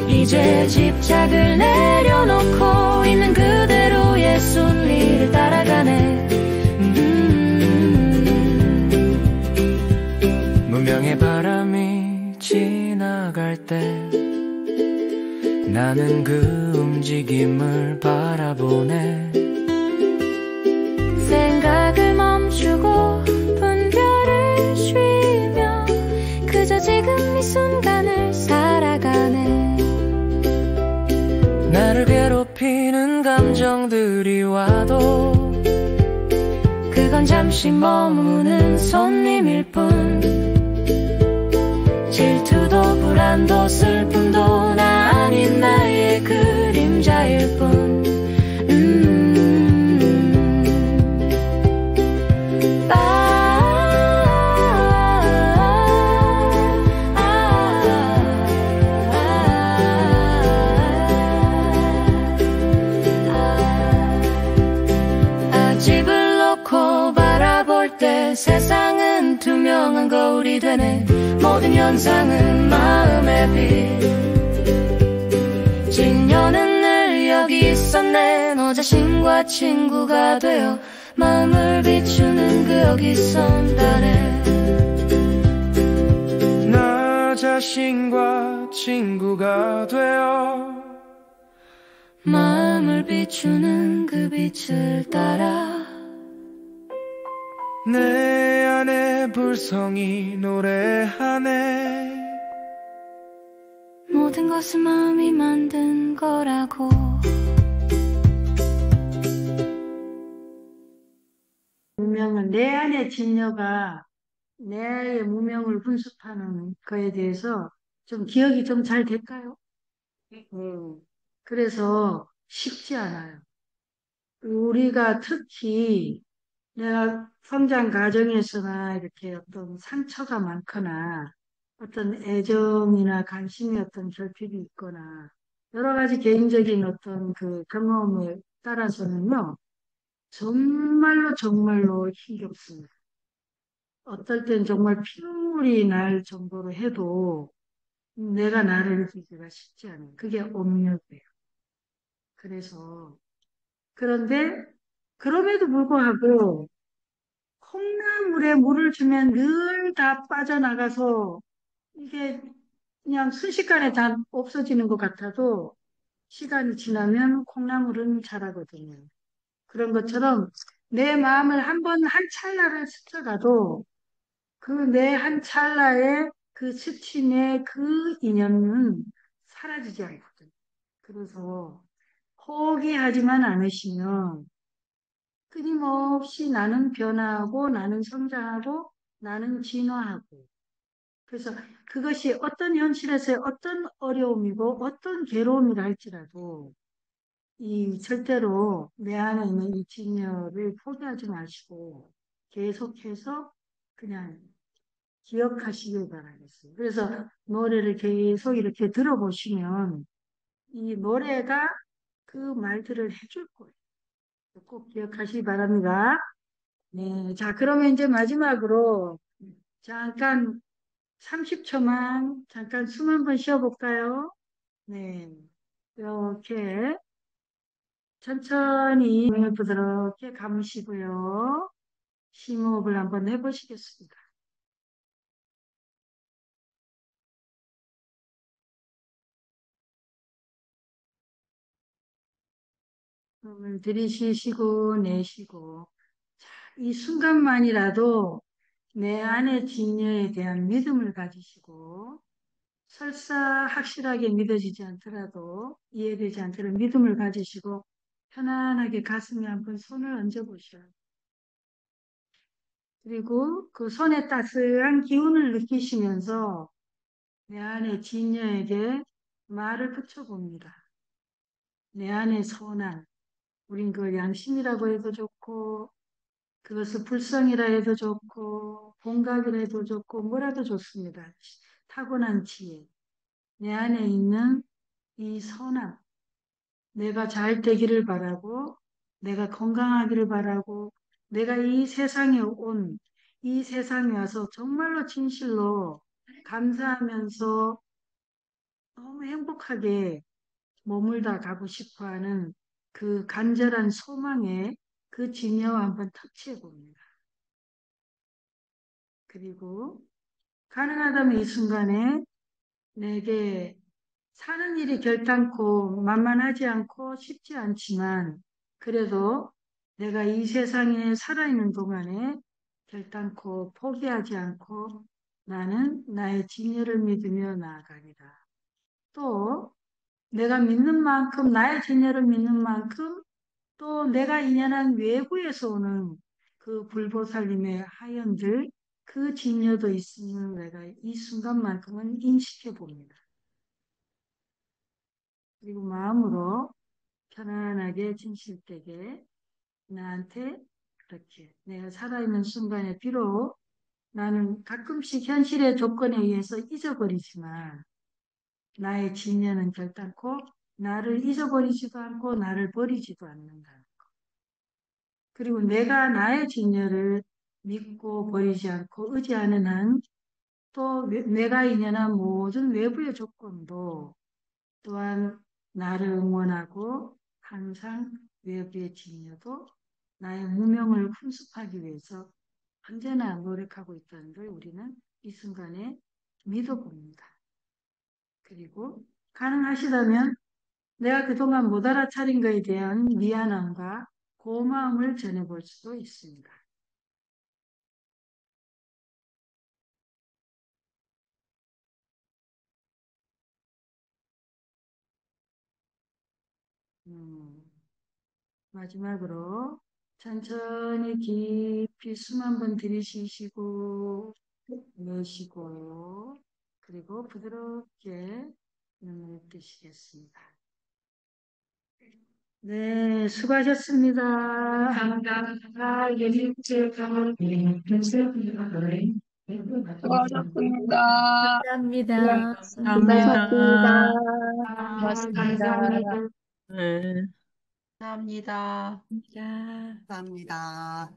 이제 집 짝을 내려놓고 있는 그대로의 순리를 따라가네. 무명의 바람이 지나갈 때 나는 그 움직임을 바라보네. 생각을 멈추고 분별을 쉬며 그저 지금 이 순간을 살아가네. 나를 괴롭히는 감정들이 와도 그건 잠시 머무는 손님일 뿐. 질투도 불안도 슬픔도 나 아닌 나의 그림자일 뿐. 집을 놓고 바라볼 때 세상은 투명한 거울이 되네. 모든 현상은 마음의 빛. 진녀는 늘 여기 있었네. 너 자신과 친구가 되어 마음을 비추는 그 여기선 달에. 나 자신과 친구가 되어 마음을 비추는 그 빛을 따라. 내 안에 불성이 노래하네. 모든 것은 마음이 만든 거라고. 무명은 내 안의 진여가 내 안의 무명을 분석하는 거에 대해서 좀 기억이 좀 잘 될까요? 그래서 쉽지 않아요. 우리가 특히 내가 성장 과정에서나 이렇게 어떤 상처가 많거나 어떤 애정이나 관심이 어떤 결핍이 있거나 여러 가지 개인적인 어떤 그 경험에 따라서는요, 정말로 정말로 힘겹습니다. 어떨 땐 정말 피눈물이 날 정도로 해도 내가 나를 이기기가 쉽지 않아요. 그게 업력이에요. 그런데 그럼에도 불구하고 콩나물에 물을 주면 늘 다 빠져나가서 이게 그냥 순식간에 다 없어지는 것 같아도 시간이 지나면 콩나물은 자라거든요. 그런 것처럼 내 마음을 한 찰나를 스쳐가도 그 내 한 찰나의 그 스침의 그 인연은 사라지지 않거든요. 그래서 포기하지만 않으시면 끊임없이 나는 변화하고 나는 성장하고 나는 진화하고 그래서 그것이 어떤 현실에서의 어떤 어려움이고 어떤 괴로움이라 할지라도 이 절대로 내 안에 있는 이 진열을 포기하지 마시고 계속해서 그냥 기억하시길 바라겠어요. 그래서 노래를 계속 이렇게 들어보시면 이 노래가 그 말들을 해줄 거예요. 꼭 기억하시기 바랍니다. 네, 자, 그러면 이제 마지막으로 잠깐 30초만 잠깐 숨 한번 쉬어볼까요? 네, 이렇게 천천히 부드럽게 감으시고요. 심호흡을 한번 해보시겠습니다. 숨을 들이쉬시고 내쉬고 이 순간만이라도 내 안의 진여에 대한 믿음을 가지시고 설사 확실하게 믿어지지 않더라도 이해되지 않더라도 믿음을 가지시고 편안하게 가슴에 한번 손을 얹어보셔요. 그리고 그 손의 따스한 기운을 느끼시면서 내 안의 진여에게 말을 붙여봅니다. 내 안의 선한, 우린 그걸 양심이라고 해도 좋고 그것을 불성이라 해도 좋고 본각이라 해도 좋고 뭐라도 좋습니다. 타고난 지혜. 내 안에 있는 이 선함. 내가 잘 되기를 바라고 내가 건강하기를 바라고 내가 이 세상에 와서 정말로 진실로 감사하면서 너무 행복하게 머물다 가고 싶어 하는 그 간절한 소망에 그 진여와 한번 터치해 봅니다. 그리고 가능하다면 이 순간에 내게 사는 일이 결단코 만만하지 않고 쉽지 않지만 그래도 내가 이 세상에 살아있는 동안에 결단코 포기하지 않고 나는 나의 진여를 믿으며 나아가리라. 또 내가 믿는 만큼 나의 진여를 믿는 만큼 또 내가 인연한 외부에서 오는 그 불보살님의 하연들 그 진여도 있으면 내가 이 순간만큼은 인식해 봅니다. 그리고 마음으로 편안하게 진실되게 나한테 그렇게 내가 살아있는 순간에 비록 나는 가끔씩 현실의 조건에 의해서 잊어버리지만 나의 진여는 결단코 나를 잊어버리지도 않고 나를 버리지도 않는다. 그리고 내가 나의 진여를 믿고 버리지 않고 의지하는 한 또 내가 인연한 모든 외부의 조건도 또한 나를 응원하고 항상 외부의 진여도 나의 무명을 훈습하기 위해서 언제나 노력하고 있다는 걸 우리는 이 순간에 믿어봅니다. 그리고 가능하시다면 내가 그동안 못 알아차린 것에 대한 미안함과 고마움을 전해볼 수도 있습니다. 음, 마지막으로 천천히 깊이 숨 한번 들이쉬시고 내쉬고요. 그리고 부드럽게 눈을 뜨시겠습니다. 네, 수고하셨습니다. 감사합니다. 수고하셨습니다. 네, 감사합니다. 수고하셨습니다. 고맙습니다. 감사합니다. 네. 감사합니다. 감사합니다. 감사합니다.